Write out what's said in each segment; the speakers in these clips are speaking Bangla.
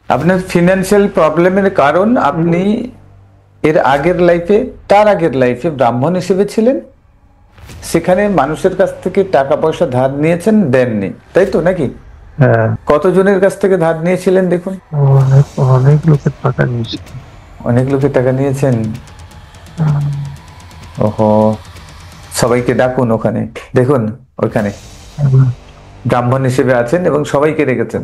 আপনার ফিনান্সিয়াল প্রবলেমের কারণ আপনি এর আগের লাইফে, তার আগের লাইফে ব্রাহ্মণ হিসেবে ছিলেন, সেখানে মানুষের কাছ থেকে টাকা পয়সা ধার নিয়েছেন, দেননি, তাই তো নাকি? হ্যাঁ। কতজনের কাছ থেকে ধার নিয়েছিলেন দেখুন? অনেক অনেক লোকের টাকা নিয়েছি। অনেক লোকের টাকা নিয়েছেন। ওহো, সবাইকে ডাকুন ওখানে, দেখুন ওখানে ব্রাহ্মণ হিসেবে আছেন এবং সবাইকে রেখেছেন।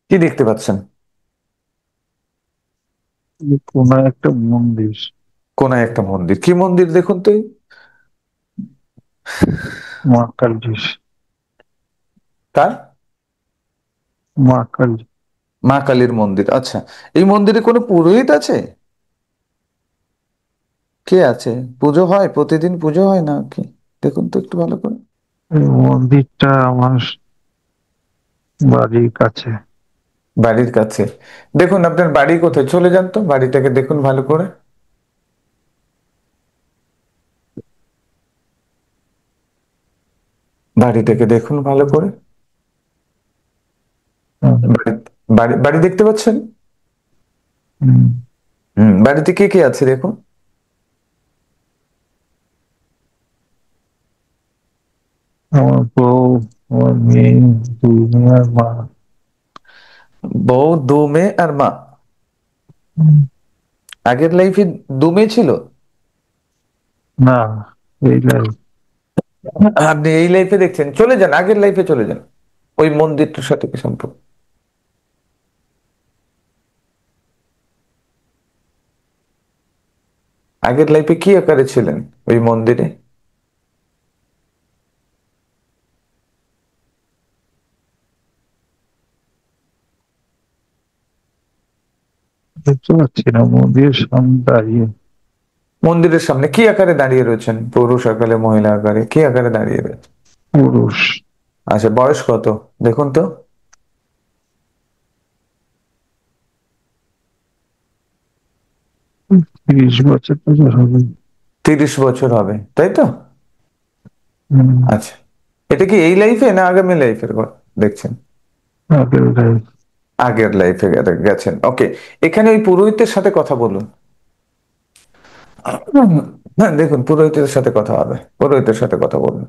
কি দেখতে পাচ্ছেন? কোন একটা মন্দির। কোন একটা মন্দির? কি মন্দির দেখুন তো? মা কালীর। কার? মা কালী। মা কালীর মন্দির, আচ্ছা। এই মন্দিরে কোনো পুরোহিত আছে? কে আছে? পুজো হয়? প্রতিদিন পুজো হয় না কি? দেখুন তো একটু ভালো করে। এই মন্দিরটা আমার বাড়ির কাছে। বাড়ির কাছে? দেখুন আপনার বাড়ি কোথায়, চলে যান তো বাড়িটাকে দেখুন ভালো করে। বাড়িটাকে দেখুন ভালো করে। হুম, বাড়ি, বাড়ি বাড়ি দেখতে পাচ্ছেন? হুম। বাড়িতে কে কে আছে দেখুন। আমার বউ, আমার মেয়ে, দুই মেয়ে আর মা। বউ, দু মেয়ে আর মা। হুম, আগের লাইফে দু মেয়ে ছিল? না, এই লাই। আপনি এই লাইফে দেখছেন, চলে যান আগের লাইফে চলে যান। ওই মন্দিরটার সাথে কি সম্পর্ক? আগের লাইফে কি আকারে ছিলেন ওই মন্দিরে? দেখতে পাচ্ছি না, মন্দিরের সামনে দাঁড়িয়ে। মন্দিরের সামনে কি আকারে দাঁড়িয়ে রয়েছেন? পুরুষ আকারে, মহিলা আকারে, কি আকারে দাঁড়িয়ে রয়েছেন? পুরুষ। আচ্ছা, বয়স কত দেখুন তো? 30 বছর তো হবে। 30 বছর হবে, তাই তো? হুম, আচ্ছা, এটা কি এই লাইফে না আগামী লাইফের কথা দেখছেন? আগের লাই। আগের লাইফে গেছেন, ওকে। এখানে ওই পুরোহিতের সাথে কথা বলুন। হ্যাঁ, দেখুন পুরোহিতের সাথে কথা হবে, পুরোহিতের সাথে কথা বলুন।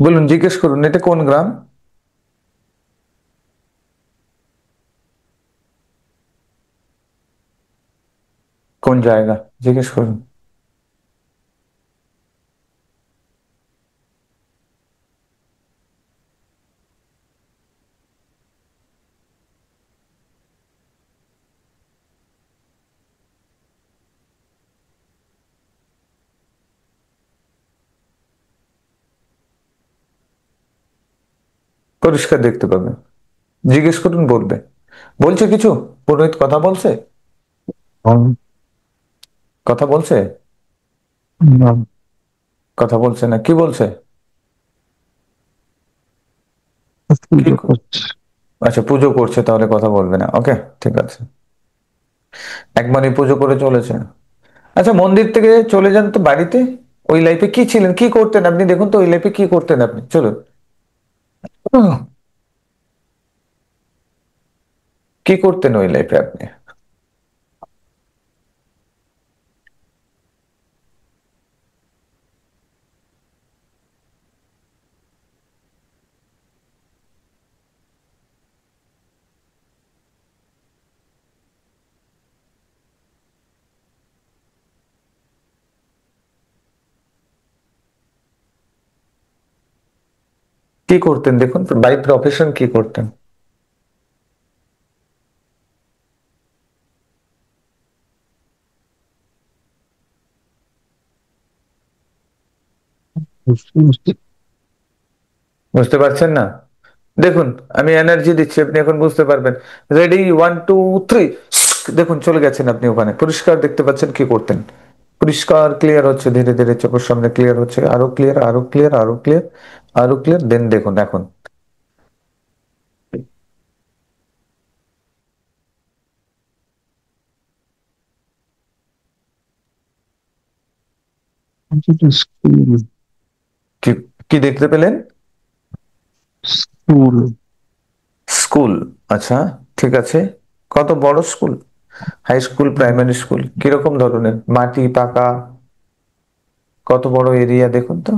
বলুন, জিজ্ঞেস করুন এটা কোন গ্রাম? কোন জায়গা? জিজ্ঞেস করুন। পরিষ্কার দেখতে পাবেন। জিজ্ঞেস করুন, বলবে। বলছে কিছু? পুরোহিত কথা বলছে? কথা বলছে? না, কথা বলছে না, কি বলছে? কি পুজো করছে। আচ্ছা, পুজো করছে, তাহলে কথা বলবে না, ওকে। ঠিক আছে, একবারই পুজো করে চলেছে। আচ্ছা, মন্দির থেকে চলে যান তো বাড়িতে। ওই লাইফে কি ছিলেন, কি করতেন আপনি দেখুন তো, ওই লাইফে কি করতেন আপনি, চলুন। উহ, কি করতেন ওই লাইফে আপনি? কি করতেন দেখুন, বাই প্রফেশন কি করতেন? বুঝতে বুঝতে। বুঝতে পারছেন না? দেখুন, আমি এনার্জি দিচ্ছি, আপনি এখন বুঝতে পারবেন। রেডি, 1 2 3। দেখুন চলে গেছেন আপনি ওখানে, পরিষ্কার দেখতে পাচ্ছেন কি করতেন। পরিষ্কার ক্লিয়ার হচ্ছে, ধীরে ধীরে চোখের সামনে ক্লিয়ার হচ্ছে, আরো ক্লিয়ার, আরো ক্লিয়ার, আরো ক্লিয়ার, আরো ক্লিয়ার দেন দেখুন এখন। স্কুল। কি কি দেখতে পেলেন? স্কুল। স্কুল। আচ্ছা, ঠিক আছে। কত বড় school? High school, primary school, কিরকম ধরনের, মাটি পাকা? কত বড় এরিয়া দেখুন তো।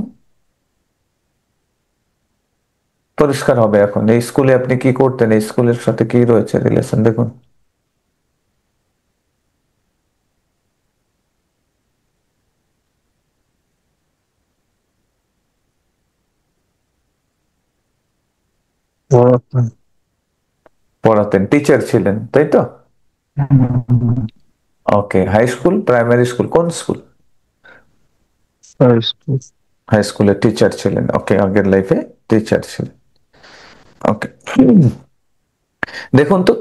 পরিষ্কার হবে এখন। এই স্কুলে আপনি কি করতেন? এই স্কুলের সাথে কি রয়েছে রিলেশন দেখুন। পড়াতেন। পড়াতেন, টিচার ছিলেন, তাই তো? Okay, high school, primary school, কোন স্কুল? High school. হাই স্কুলের টিচার ছিলেন, ওকে, আগের লাইফে টিচার ছিলেন। ওকে, দেখুন তো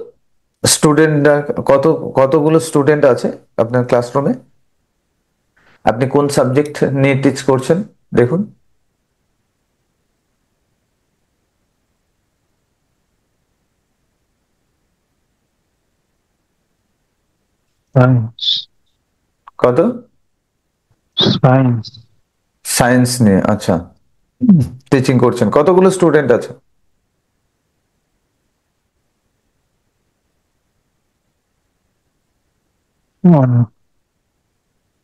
স্টুডেন্টরা কত, কতগুলো স্টুডেন্ট আছে আপনার ক্লাসরুমে? আপনি কোন সাবজেক্ট নিয়ে টিচ করছেন দেখুন। সায়েন্স। কত? সায়েন্স। সায়েন্স নিয়ে, আচ্ছা। টিচিং করছেন, কতগুলো স্টুডেন্ট আছে?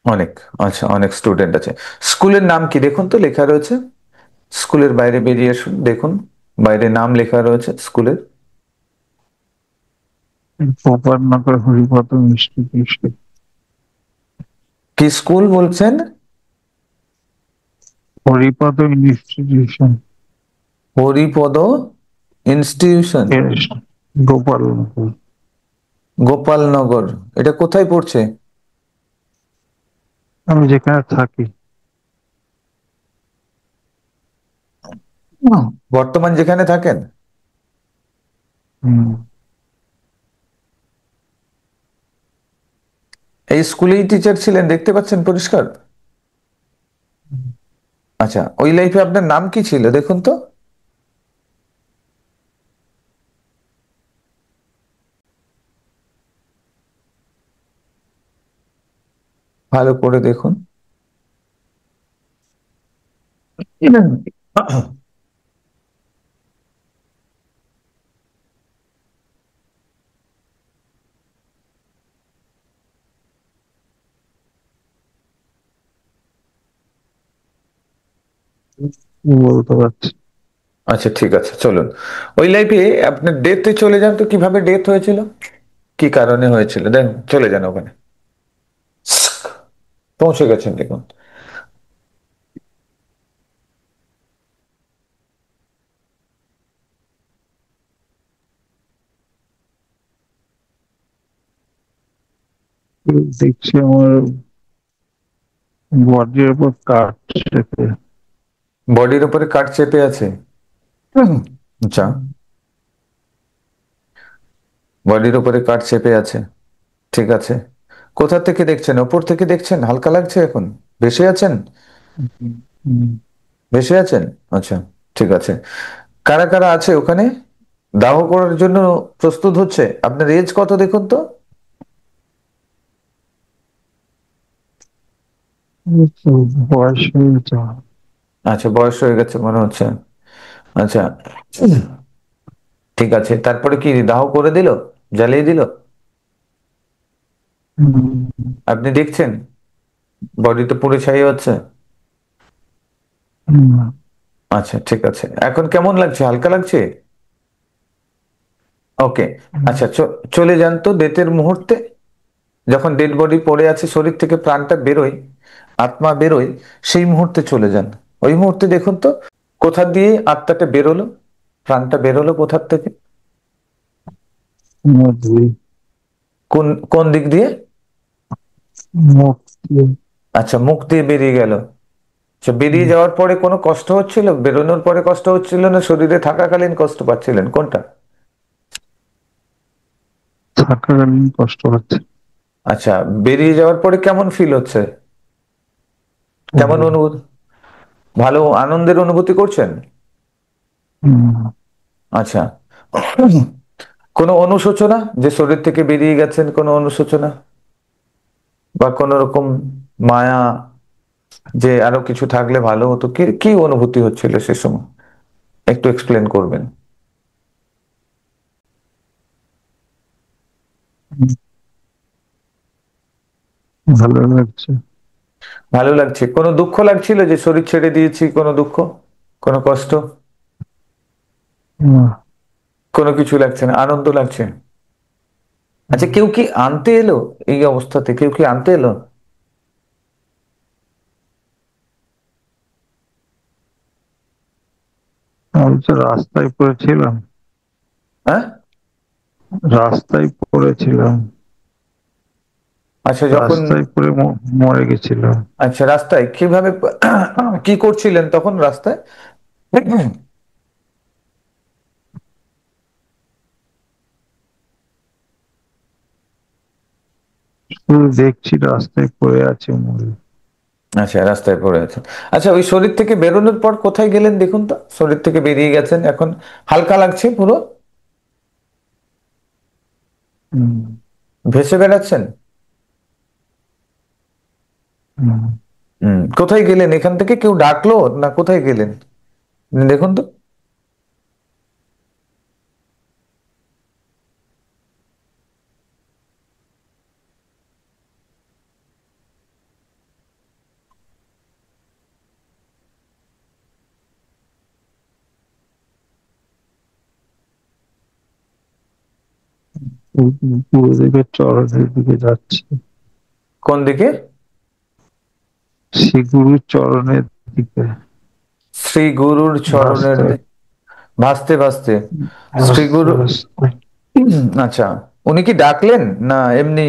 অনেক। আচ্ছা, অনেক স্টুডেন্ট আছে। স্কুলের নাম কি দেখুন তো, লেখা রয়েছে? স্কুলের বাইরে বেরিয়ে আসুন, দেখুন বাইরে নাম লেখা রয়েছে স্কুলের। গোপালনগর হরিপদ ইনস্টিটিউশন। কি স্কুল বলছেন? হরিপদ ইনস্টিটিউশন। হরিপদ ইনস্টিটিউশন। গোপালনগর। গোপালনগর, এটা কোথায় পড়ছে? আমি যেখানে থাকি। বর্তমান যেখানে থাকেন? হুম। এই স্কুলেই টিচার ছিলেন, দেখতে পাচ্ছেন পরিষ্কার। আচ্ছা, ওই লাইফে আপনার নাম কি ছিল দেখুন তো। ভালো করে দেখুন। বলতে পারছি। আচ্ছা, ঠিক আছে, চলুন ওই লাইফে আপনার ডেথে চলে যান তো, কিভাবে ডেথ হয়েছিল, কি কারণে হয়েছিল, দেন চলে যান ওখানে। পৌঁছে গেছেন দেখুন। দেখছি আমার বডির উপর কাঠ চেপে। বডির উপরে কাঠ চেপে আছে। হুম, আচ্ছা, বডির উপরে কাঠ চেপে আছে, ঠিক আছে। কোথা থেকে দেখছেন, ওপর থেকে দেখছেন? হালকা লাগছে এখন? ভেসে আছেন? হুম। ভেসে আছেন, আচ্ছা, ঠিক আছে। কারা কারা আছে ওখানে দাহ করার জন্য প্রস্তুত হচ্ছে? আপনার এজ কত দেখুন তো। বয়স হয়েছে। আচ্ছা, বয়স হয়ে গেছে মনে হচ্ছে। আচ্ছা, ঠিক আছে, তারপরে কি দাহ করে দিল, জ্বালিয়ে দিল? হুম। আপনি দেখছেন বডিতে পুড়ে ছাই হচ্ছে? হুম। আচ্ছা, ঠিক আছে, এখন কেমন লাগছে, হালকা লাগছে? ওকে। আচ্ছা, চলে যান তো ডেথের মুহূর্তে, যখন ডেড বডি পড়ে আছে, শরীর থেকে প্রাণটা বেরোয়, আত্মা বেরোয়, সেই মুহূর্তে চলে যান। ওই মুহূর্তে দেখুন তো কোথা দিয়ে আত্মাটা বেরোলো, প্রাণটা বেরোলো কোথার থেকে? মধ্যে। কোন কোন দিক দিয়ে? মুক্তি। আচ্ছা, মুখ দিয়ে বেরিয়ে গেল। আচ্ছা, বেরিয়ে যাওয়ার পরে কোনো কষ্ট হচ্ছিল, বেরোনোর পরে কষ্ট হচ্ছিল, না শরীরে থাকাকালীন কষ্ট পাচ্ছিলেন, কোনটা? থাকাকালীন কষ্ট হচ্ছে। আচ্ছা, বেরিয়ে যাওয়ার পরে কেমন ফিল হচ্ছে, কেমন অনুভূতি? ভালো আনন্দের অনুভূতি করছেন? হুম, আচ্ছা। কোনো অনুশোচনা যে শরীর থেকে বেরিয়ে গেছেন, কোনো অনুশোচনা বা কোন রকম মায়া, যে আরো কিছু থাকলে ভালো হতো, কি কি অনুভূতি হচ্ছিল সে সময়, একটু এক্সপ্লেন করবেন? হুম, ভালো লাগছে। ভালো লাগছে? কোনো দুঃখ লাগছিল যে শরীর ছেড়ে দিয়েছি, কোনো দুঃখ, কোনো কষ্ট? না, কোনো কিছু লাগছে না, আনন্দ লাগছে? আচ্ছা, হুম, কেউ কি আনতে এলো? এই অবস্থাতে কেউ কি আনতে এলো? আমি তো রাস্তায় পড়েছিলাম। হ্যাঁ। রাস্তায় পড়েছিলাম। আচ্ছা, যখন, রাস্তায় পড়ে মরে গেছিলাম। আচ্ছা রাস্তায় কিভাবে, কি করছিলেন তখন রাস্তায়? শুধু দেখছি রাস্তায় পড়ে আছে মরে। আচ্ছা, রাস্তায় পড়ে আছেন। আচ্ছা, ওই শরীর থেকে বেরোনোর পর কোথায় গেলেন দেখুন তো, শরীর থেকে বেরিয়ে গেছেন এখন, হালকা লাগছে পুরো, হুম, ভেসে বেড়াচ্ছেন। হুম। কোথায় গেলেন এখান থেকে, কেউ ডাকলো না কোথায় গেলেন দেখুন তো? গুরুদেবের চরণের দিকে যাচ্ছি। কোন দিকে? শ্রী গুরুর চরণের দিকে শ্রী গুরুর চরণের ভাসতে ভাসতে ভাসতে শ্রী ভাসতে গুরু। ভাসতে আচ্ছা, উনি কি ডাকলেন না এমনি?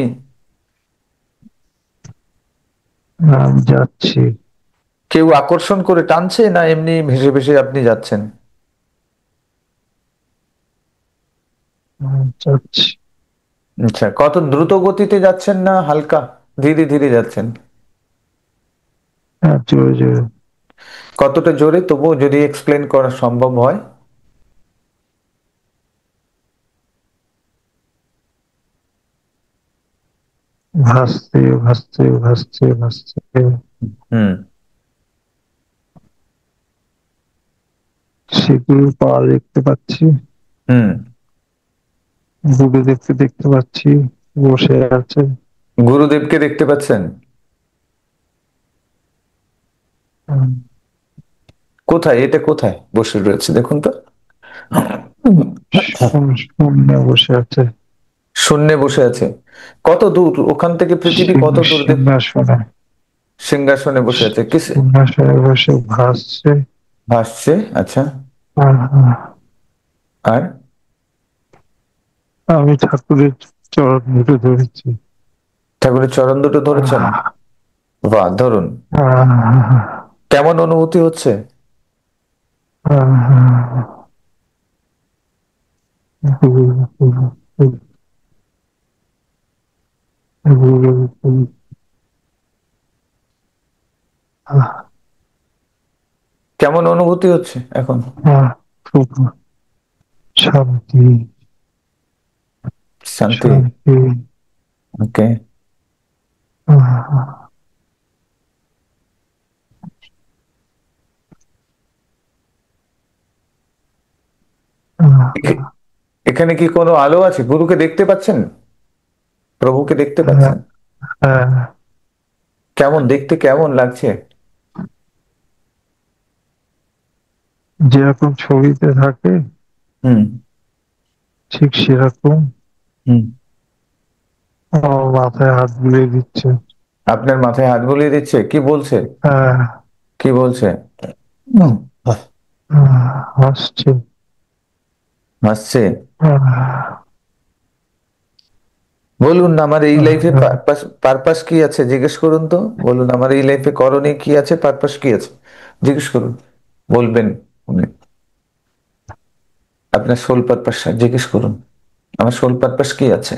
আমি যাচ্ছি। কেউ আকর্ষণ করে টানছে না এমনি ভেসে ভেসে আপনি যাচ্ছেন? আমি যাচ্ছি। আচ্ছা, কত দ্রুত গতিতে যাচ্ছেন না হালকা ধীরে ধীরে যাচ্ছেন? হ্যাঁ, জোরে জোরে। কতটা জোরে তবুও যদি এক্সপ্লেন করা সম্ভব হয়? ভাসতে ভাসতে ভাসতে ভাসতে হুম। শ্রী গুরুর পা দেখতে পাচ্ছি। হুম। গুরুদেবকে দেখতে পাচ্ছি, বসে আছে। গুরুদেবকে দেখতে পাচ্ছেন? হুম, কোথায়, এটা কোথায় বসে রয়েছে দেখুন তো? শূন্যে বসে আছে। শূন্যে বসে আছে? কত দূর ওখান থেকে, পৃথিবী কত দূর দেখ? সিংহাসনে। সিংহাসনে বসে আছে, কিসে? সিংহাসনে বসে ভাসছে। ভাসছে, আচ্ছা। আহ, আর আমি ঠাকুরের চরণ দুটো ধরেছি। ঠাকুরের চরণ দুটো ধরেছেন? আহ, বাহ, ধরুন। আহ, কেমন অনুভূতি হচ্ছে? আহ, গুরু, গুরু, গুরু, গুরু, গুরু, আহ, কেমন অনুভূতি হচ্ছে এখন? আহ, খুব শান্তি, শান্তি? শান্তি। ওকে। আহ, আহ, এখানে কি কোনো আলো আছে? গুরুকে দেখতে পাচ্ছেন? প্রভুকে দেখতে আহ, পাচ্ছেন? আহ, কেমন দেখতে, কেমন লাগছে? যেরকম ছবিতে থাকে হুম। ঠিক সেরকম হুম। আমার মাথায় হাত বুলিয়ে দিচ্ছে। আপনার মাথায় হাত বুলিয়ে দিচ্ছে? কি বলছে? আহ, কি বলছে? হুম। হাসছে। হাসছে? আহ, বলুন না, আমার এই লাইফে আহ, পারপাস, পারপাস কি আছে জিজ্ঞেস করুন তো। বলুন, আমার এই লাইফে করণীয় কি আছে, পারপাস কি আছে, জিজ্ঞেস করুন। বলবেন উনি। আপনার সোল পারপাস জিজ্ঞেস করুন, আমার সোল পারপাস কি আছে?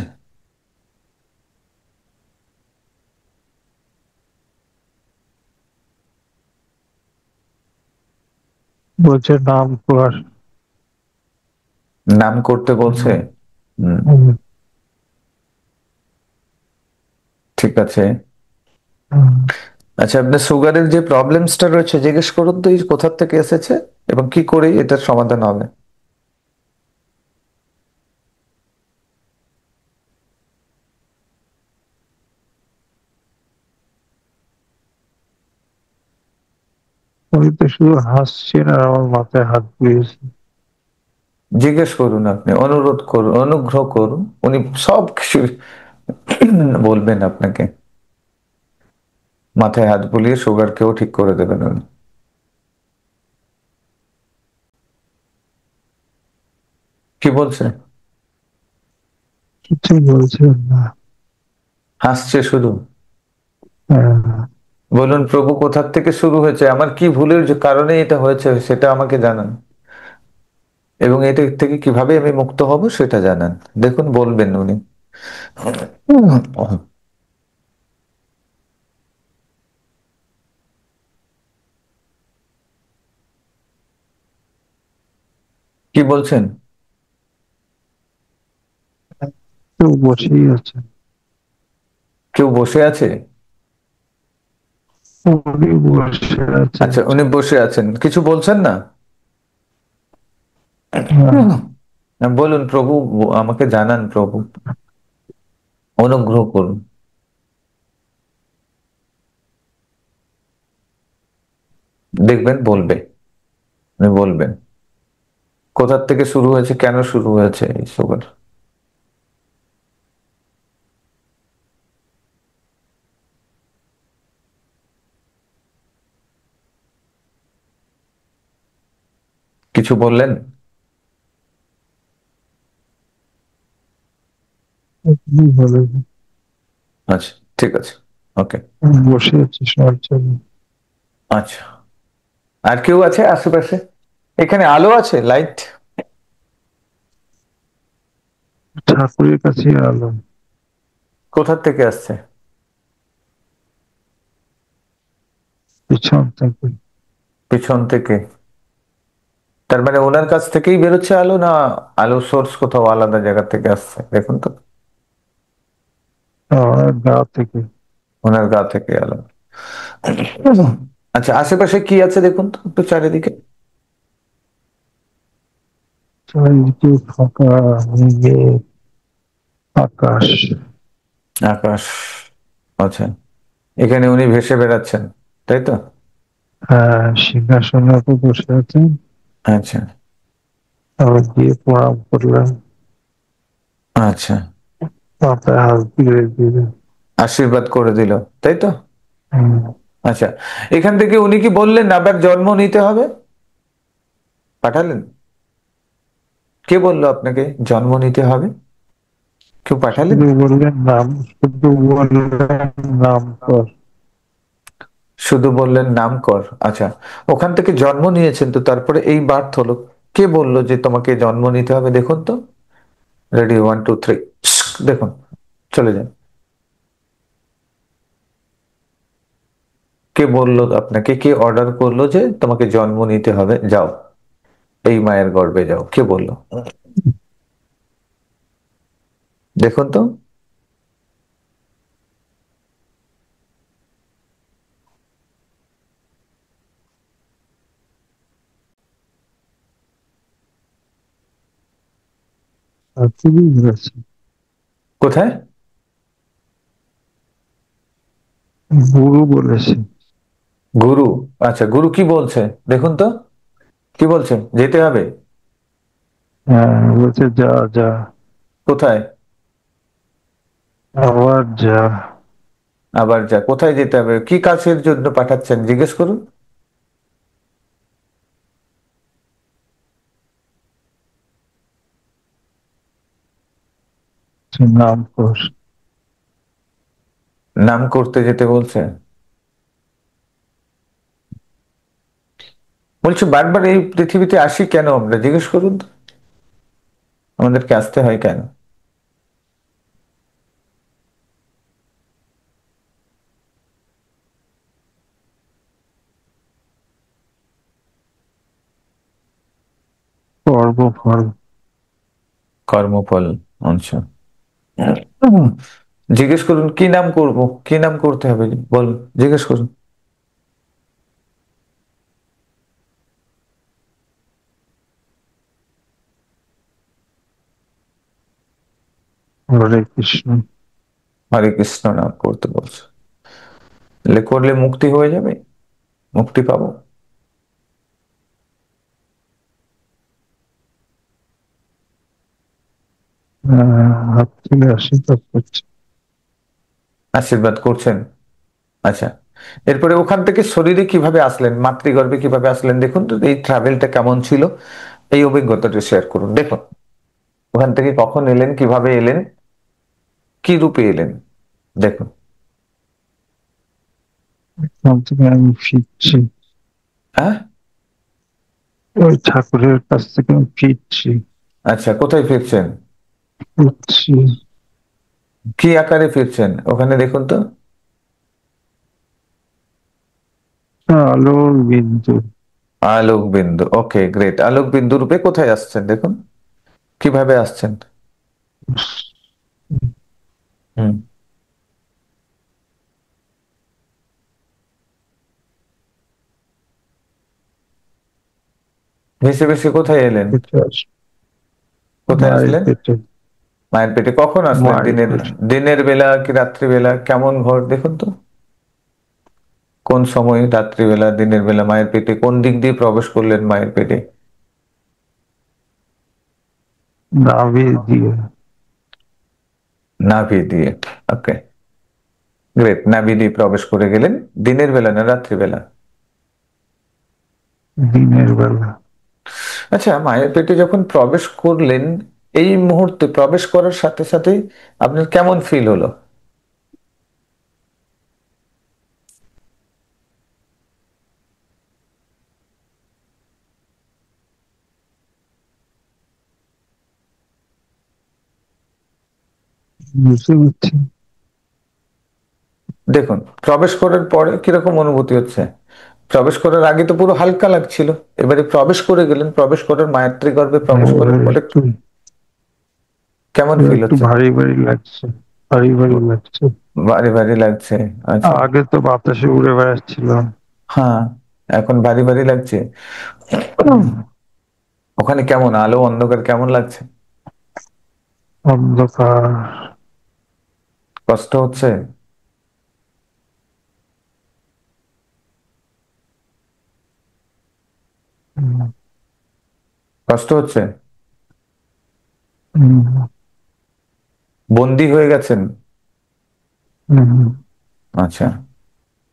বলছে নাম কর। নাম করতে বলছে। হুম, হুম, ঠিক আছে। হুম। আচ্ছা, আপনার সুগারের যে প্রবলেমসটা রয়েছে জিজ্ঞেস করুন তো, এই কোথা থেকে এসেছে এবং কি করে এটার সমাধান হবে। উনি তো শুধু হাসছেন আর আমার মাথায় হাত বুলিয়েছেন। জিজ্ঞেস করুন, আপনি অনুরোধ করুন, অনুগ্রহ করুন, উনি সব কিছু বলবেন আপনাকে। মাথায় হাত বুলিয়ে সুগার কেও ঠিক করে দেবেন উনি। কি বলছে? কিছুই বলছেন না। হাসছে শুধু। হ্যাঁ, বলুন, প্রভু কোথার থেকে শুরু হয়েছে, আমার কি ভুলের যে কারণে এটা হয়েছে সেটা আমাকে জানান, এবং এটা থেকে কিভাবে আমি মুক্ত হব সেটা জানান। দেখুন বলবেন উনি। কি বলছেন? কেউ বসেই আছে। কেউ বসে আছে? উনি বসে আছেন। আচ্ছা, উনি বসে আছেন, কিছু বলছেন না? হ্যাঁ, বলুন, প্রভু আমাকে জানান, প্রভু অনুগ্রহ করুন। দেখবেন বলবে, উনি বলবেন কোথার থেকে শুরু হয়েছে, কেন শুরু হয়েছে এই সুগার। কিছু বললেন? আপনি বলেন। আচ্ছা, ঠিক আছে, ওকে। আমি বসে আছি শোনার জন্য। আচ্ছা, আর কেউ আছে আশেপাশে? এখানে আলো আছে, লাইট? ঠাকুরের কাছে আলো। কোথার থেকে আসছে? পিছন থেকে। পিছন থেকে? তার মানে ওনার কাছ থেকেই বেরোচ্ছে আলো, না আলো সোর্স কোথাও আলাদা জায়গা থেকে আসছে? দেখুন তো। আমার গা থেকে। ওনার গা থেকে আলো। আচ্ছা, আশেপাশে কি আছে দেখুন তো একটু চারিদিকে। চারিদিকে ফাঁকা, মেঘ, আকাশ। আকাশ। আচ্ছা, এখানে উনি ভেসে বেড়াচ্ছেন, তাই তো? হ্যাঁ, সিংহাসনে উপর বসে আছেন। আচ্ছা। আবার গিয়ে প্রণাম করলাম। আচ্ছা, মাথায় হাত বুলিয়ে দিলেন। আশীর্বাদ করে দিল, তাই তো? হুম, আচ্ছা, এখান থেকে উনি কি বললেন আবার জন্ম নিতে হবে? পাঠালেন? কে বললো আপনাকে জন্ম নিতে হবে? কেউ পাঠালেন? শুধু বললেন নাম, শুধু বললেন নাম কর। শুধু বললেন নাম কর। আচ্ছা, ওখান থেকে জন্ম নিয়েছেন তো, তারপরে এই বার্থ হলো। কে বললো যে তোমাকে জন্ম নিতে হবে? দেখুন তো। রেডি, 1 2 3। দেখুন, চলে যান। কে বললো আপনাকে, কে অর্ডার করলো যে তোমাকে জন্ম নিতে হবে, যাও এই মায়ের গর্ভে যাও, কে বললো? দেখুন তো। আর তুমি বলেছে, কোথায়? গুরু বলেছে। গুরু? আচ্ছা, গুরু কি বলছে দেখুন তো। কি বলছে? যেতে হবে? হ্যাঁ, বলছে যা যা, কোথায়? আবার যা। আবার যা? কোথায় যেতে হবে, কি কাজের জন্য পাঠাচ্ছেন জিজ্ঞেস করুন। নাম কর। নাম করতে যেতে বলছে। বলছে বারবার এই পৃথিবীতে আসি কেন আমরা, জিজ্ঞেস করুন তো। আমাদেরকে আসতে হয় কেন? কর্মফল। কর্মফল। আচ্ছা। জিজ্ঞেস করুন কি নাম করব, কি নাম করতে হবে, বলুন, জিজ্ঞেস করুন। হরে কৃষ্ণ। হরে কৃষ্ণ নাম করতে বলছে, করলে মুক্তি হয়ে যাবে, মুক্তি পাবো। হাত তুলে আশীর্বাদ করছি। আশীর্বাদ করছেন। আচ্ছা, এরপরে ওখান থেকে শরীরে কিভাবে আসলেন, মাতৃগর্ভে কিভাবে আসলেন, দেখুন তো এই ট্রাভেলটা কেমন ছিল, এই অভিজ্ঞতাটা শেয়ার করুন। দেখুন ওখান থেকে কখন এলেন, কিভাবে এলেন, কি রূপে এলেন, দেখুন। এখান থেকে আমি ফিরছি, হ্যাঁ। ওই ঠাকুরের কাছ থেকে আমি ফিরছি, আচ্ছা, কোথায় ফিরছেন, উঠছি। কি আকারে ফিরছেন ওখানে দেখুন তো। আলোর বিন্দু। আলোক বিন্দু, ওকে গ্রেট। আলোক বিন্দু রূপে কোথায় আসছেন দেখুন, কিভাবে আসছেন। হুম। ভেসে ভেসে কোথায় এলেন, পেটে আস, কোথায় মায়ের আসলেন। পেটে। মায়ের পেটে কখন আসলেন, মায়ের দিনের, পেটে দিনের বেলা কি রাত্রিবেলা, কেমন ঘর দেখুন তো, কোন সময়, রাত্রিবেলা, দিনের বেলা, মায়ের পেটে কোন দিক দিয়ে প্রবেশ করলেন মায়ের পেটে। নাভি দিয়ে। নাভি দিয়ে, ওকে গ্রেট। নাভি দিয়ে প্রবেশ করে গেলেন, দিনের বেলা না রাত্রিবেলা। দিনের বেলা। আচ্ছা, মায়ের পেটে যখন প্রবেশ করলেন, এই মুহূর্তে প্রবেশ করার সাথে সাথে আপনার কেমন ফিল হলো। বুঝতে পারছি। দেখুন প্রবেশ করার পরে কিরকম অনুভূতি হচ্ছে, প্রবেশ করার আগে তো পুরো হালকা লাগছিল, এবারে প্রবেশ করে গেলেন, প্রবেশ করার মায়াত্রী গর্ভে প্রবেশ করার এবার পরে একটু, কেমন এবার ফিল একটু হচ্ছে। ভারী ভারী লাগছে, ভারী ভারী লাগছে। ভারী ভারী লাগছে। আচ্ছা। আগে তো বাতাসে উড়ে বেড়াচ্ছিলাম। হ্যাঁ, এখন ভারী ভারী লাগছে। ওখানে কেমন আলো অন্ধকার কেমন লাগছে, অন্ধকার। কষ্ট হচ্ছে, হুম, কষ্ট হচ্ছে, হুম, বন্দি হয়ে গেছেন। হুম। আচ্ছা,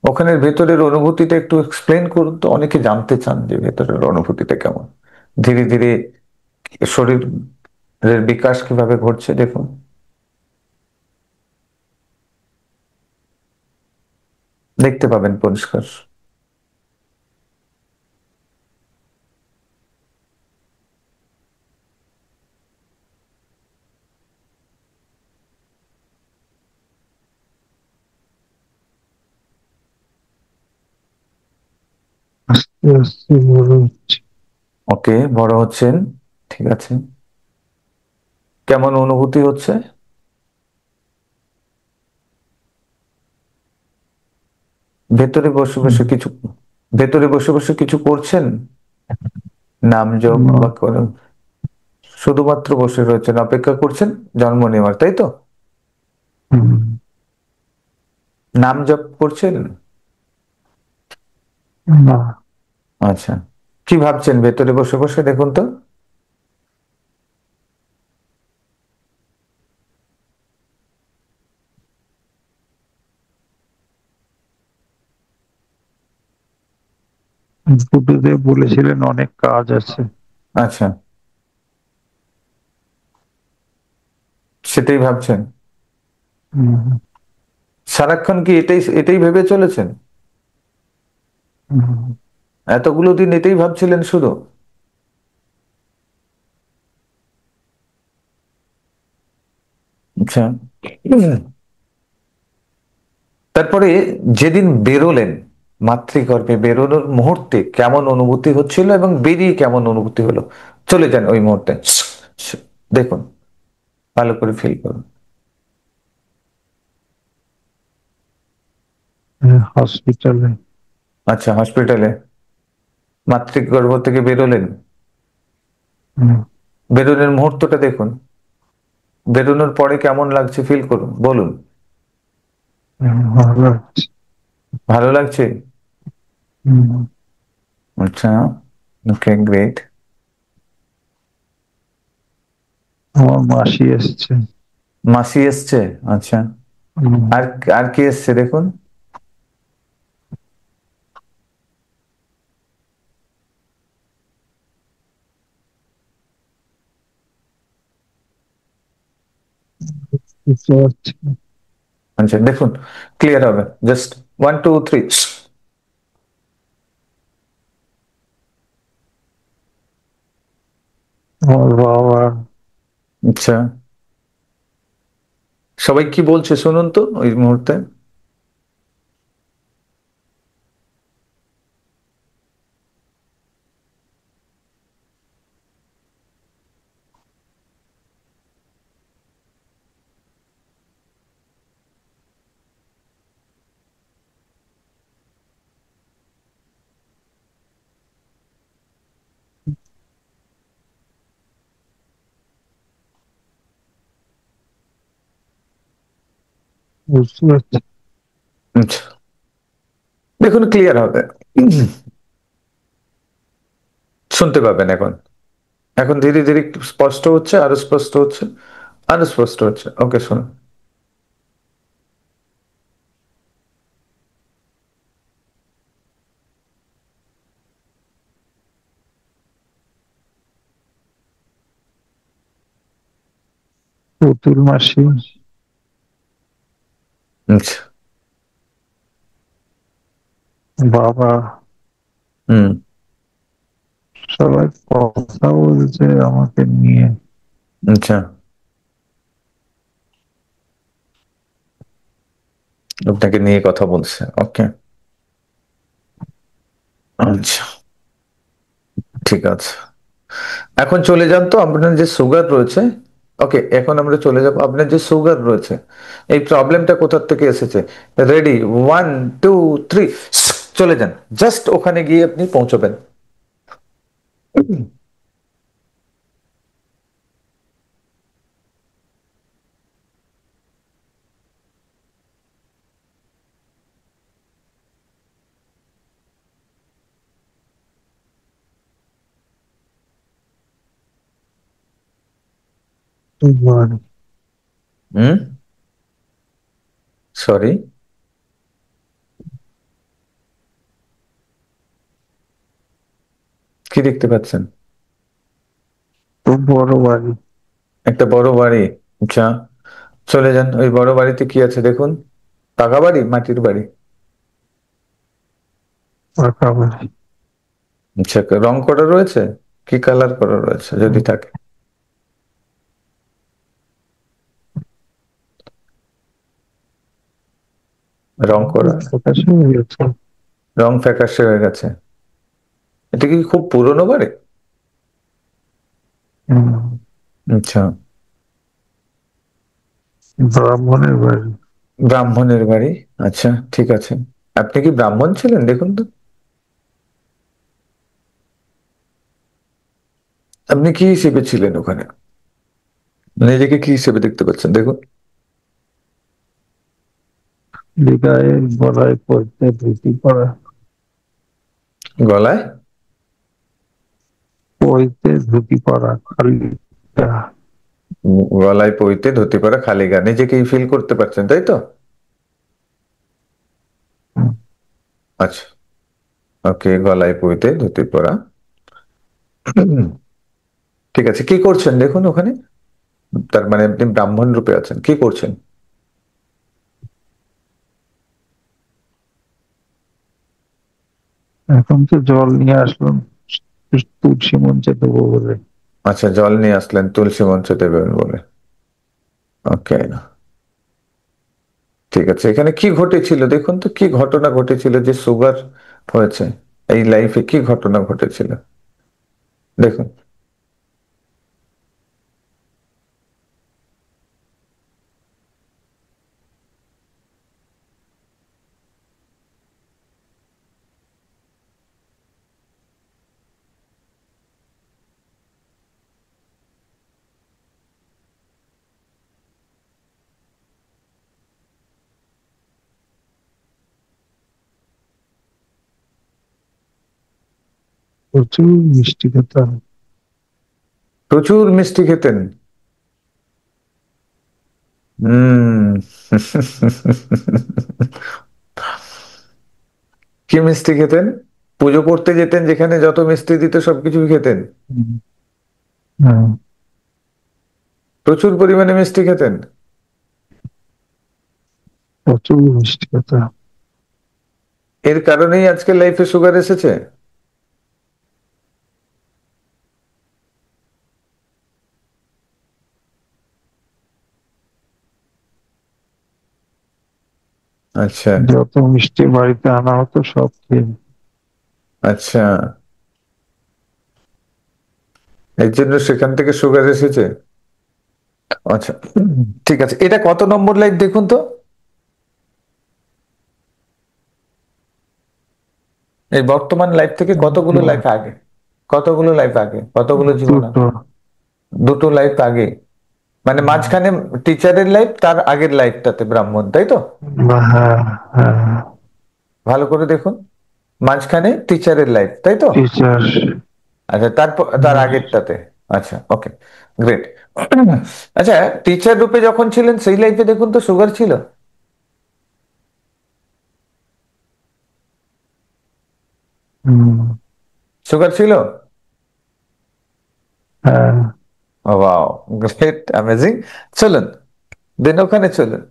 ওখানের ভেতরের অনুভূতিটা একটু এক্সপ্লেন করুন তো, অনেকে জানতে চান যে ভেতরের অনুভূতিটা কেমন, ধীরে ধীরে শরীরের বিকাশ কিভাবে ঘটছে দেখুন। দেখতে পাবেন পরিষ্কার। আস্তে আস্তে বড় হচ্ছে। ওকে, বড় হচ্ছেন, ঠিক আছে। কেমন অনুভূতি হচ্ছে, ভেতরে বসে হুম, বসে কিছু, ভেতরে বসে বসে কিছু করছেন, নাম জপ না, বা করুন, শুধুমাত্র বসে রয়েছেন, অপেক্ষা করছেন জন্ম নেওয়ার, তাই তো। হুম, নাম জপ করছেন। না। আচ্ছা, কি ভাবছেন ভেতরে বসে বসে দেখুন তো। বুদ্ধদেব বলেছিলেন অনেক কাজ আছে। আচ্ছা, সেটাই ভাবছেন, হুম, সারাক্ষণ কি এটাই এটাই ভেবে চলেছেন, হুম। এতগুলো দিন এটাই ভাবছিলেন শুধু। আচ্ছা। তারপরে যেদিন বেরোলেন, মাতৃগর্ভে বেরোনোর মুহূর্তে কেমন অনুভূতি হচ্ছিল এবং বেরিয়ে কেমন অনুভূতি হলো, চলে যান ওই মুহূর্তে, দেখুন। ভালো করে ফিল করুন। হসপিটালে। আচ্ছা, হসপিটালে মাতৃগর্ভ থেকে বেরোলেন, বেরোনোর মুহূর্তটা দেখুন, বেরোনোর পরে কেমন লাগছে ফিল করুন, বলুন। ভালো লাগছে। ভালো লাগছে? হুম, আচ্ছা, ওকে, গ্রেট। আমার মাসি এসছে। মাসি এসছে? আচ্ছা। হুম, আর আর কে এসছে দেখুন? বুঝতে পারছি। আচ্ছা দেখুন, ক্লিয়ার হবে, জাস্ট 1 2 3। আমার বাবা। আচ্ছা, সবাই কি বলছে শুনুন তো ওই মুহূর্তে। বুঝতে পারছি। আচ্ছা দেখুন, ক্লিয়ার হবে। শুনতে পাবেন এখন, এখন ধীরে ধীরে স্পষ্ট হচ্ছে, আরো স্পষ্ট হচ্ছে, আরো স্পষ্ট হচ্ছে। ওকে, শুনুন। পুতুল মাসি, আচ্ছা। বাবা, হুম। সবাই কথা বলছে আমাকে নিয়ে। আচ্ছা, আপনাকে নিয়ে কথা বলছে, ওকে। আচ্ছা, ঠিক আছে। এখন চলে যান তো, আপনার যে সুগার রয়েছে। ওকে, এখন আমরা চলে যাব, আপনার যে সুগার রয়েছে, এই প্রবলেমটা কোথা থেকে এসেছে। রেডি, 1 2 3, চলে যান। জাস্ট ওখানে গিয়ে আপনি পৌঁছবেন। তোমার হুম। সরি, কি দেখতে পাচ্ছেন? খুব বড় বাড়ি। একটা বড় বাড়ি। আচ্ছা, চলে যান, ওই বড় বাড়িতে কি আছে দেখুন। পাকা বাড়ি, মাটির বাড়ি? পাকা বাড়ি। আচ্ছা, রং করা রয়েছে? কি কালার করা রয়েছে যদি থাকে? রং করা? ফ্যাকাশে হয়ে গেছে। রং ফ্যাকাশে হয়ে গেছে? এটা কি খুব পুরনো বাড়ি? হুম, আচ্ছা, ব্রাহ্মণের বাড়ি। ব্রাহ্মণের বাড়ি। আচ্ছা, ঠিক আছে। আপনি কি ব্রাহ্মণ ছিলেন দেখুন তো? আপনি কি হিসেবে ছিলেন ওখানে? নিজেকে কি হিসেবে দেখতে পাচ্ছেন দেখুন। গায়ে গলায় পড়তে ধুতি পরা। গলায় পইতে ধুতি পরা খালি গা। গলায় পইতে ধুতি পরা, খালি গা, নিজেকে ফিল করতে পারছেন তাই তো? হুম, আচ্ছা, ওকে, গলায় পইতে ধুতি পরা। ঠিক আছে, কি করছেন দেখুন ওখানে? তার মানে আপনি ব্রাহ্মণ রূপে আছেন, কি করছেন? এখন তো জল নিয়ে আসলাম তুলসী মঞ্চে দেবো বলে। আচ্ছা, জল নিয়ে আসলেন তুলসী মঞ্চে দেবেন বলে। ওকে, ঠিক আছে। এখানে কি ঘটেছিল দেখুন তো, কি ঘটনা ঘটেছিল যে সুগার হয়েছে? এই লাইফে কি ঘটনা ঘটেছিল দেখুন। প্রচুর মিষ্টি খেতাম। প্রচুর মিষ্টি খেতেন। হুম। কি মিষ্টি খেতেন? পুজো করতে যেতেন, যেখানে যত মিষ্টি দিত সবকিছুই খেতেন? হুম, হ্যাঁ, প্রচুর পরিমাণে মিষ্টি খেতেন। প্রচুর মিষ্টি খেতাম। এর কারণেই আজকে লাইফে সুগার এসেছে? আচ্ছা। যত মিষ্টি বাড়িতে আনা হতো সব খেয়ে। আচ্ছা, এর জন্য সেখান থেকে সুগার এসেছে। আচ্ছা, ঠিক আছে, এটা কত নম্বর লাইফ দেখুন তো। এই বর্তমান লাইফ থেকে কতগুলো দুটো, লাইফ আগে? কতগুলো লাইফ আগে, কতগুলো জীবন আগে? দুটো। দুটো লাইফ আগে? মানে মাঝখানে টিচারের লাইফ, তার আগের লাইফটাতে ব্রাহ্মণ, তাই তো? হ্যাঁ, হ্যাঁ। ভালো করে দেখুন, মাঝখানে টিচারের লাইফ, তাই তো? টিচার। আচ্ছা, তারপর তার আগেরটাতে। আচ্ছা, ওকে, গ্রেট। আচ্ছা, টিচার রূপে যখন ছিলেন সেই লাইফে দেখুন তো সুগার ছিল? হুম, সুগার ছিল? হ্যাঁ। Wow, great, amazing. চলুন, দিন ওখানে চলুন।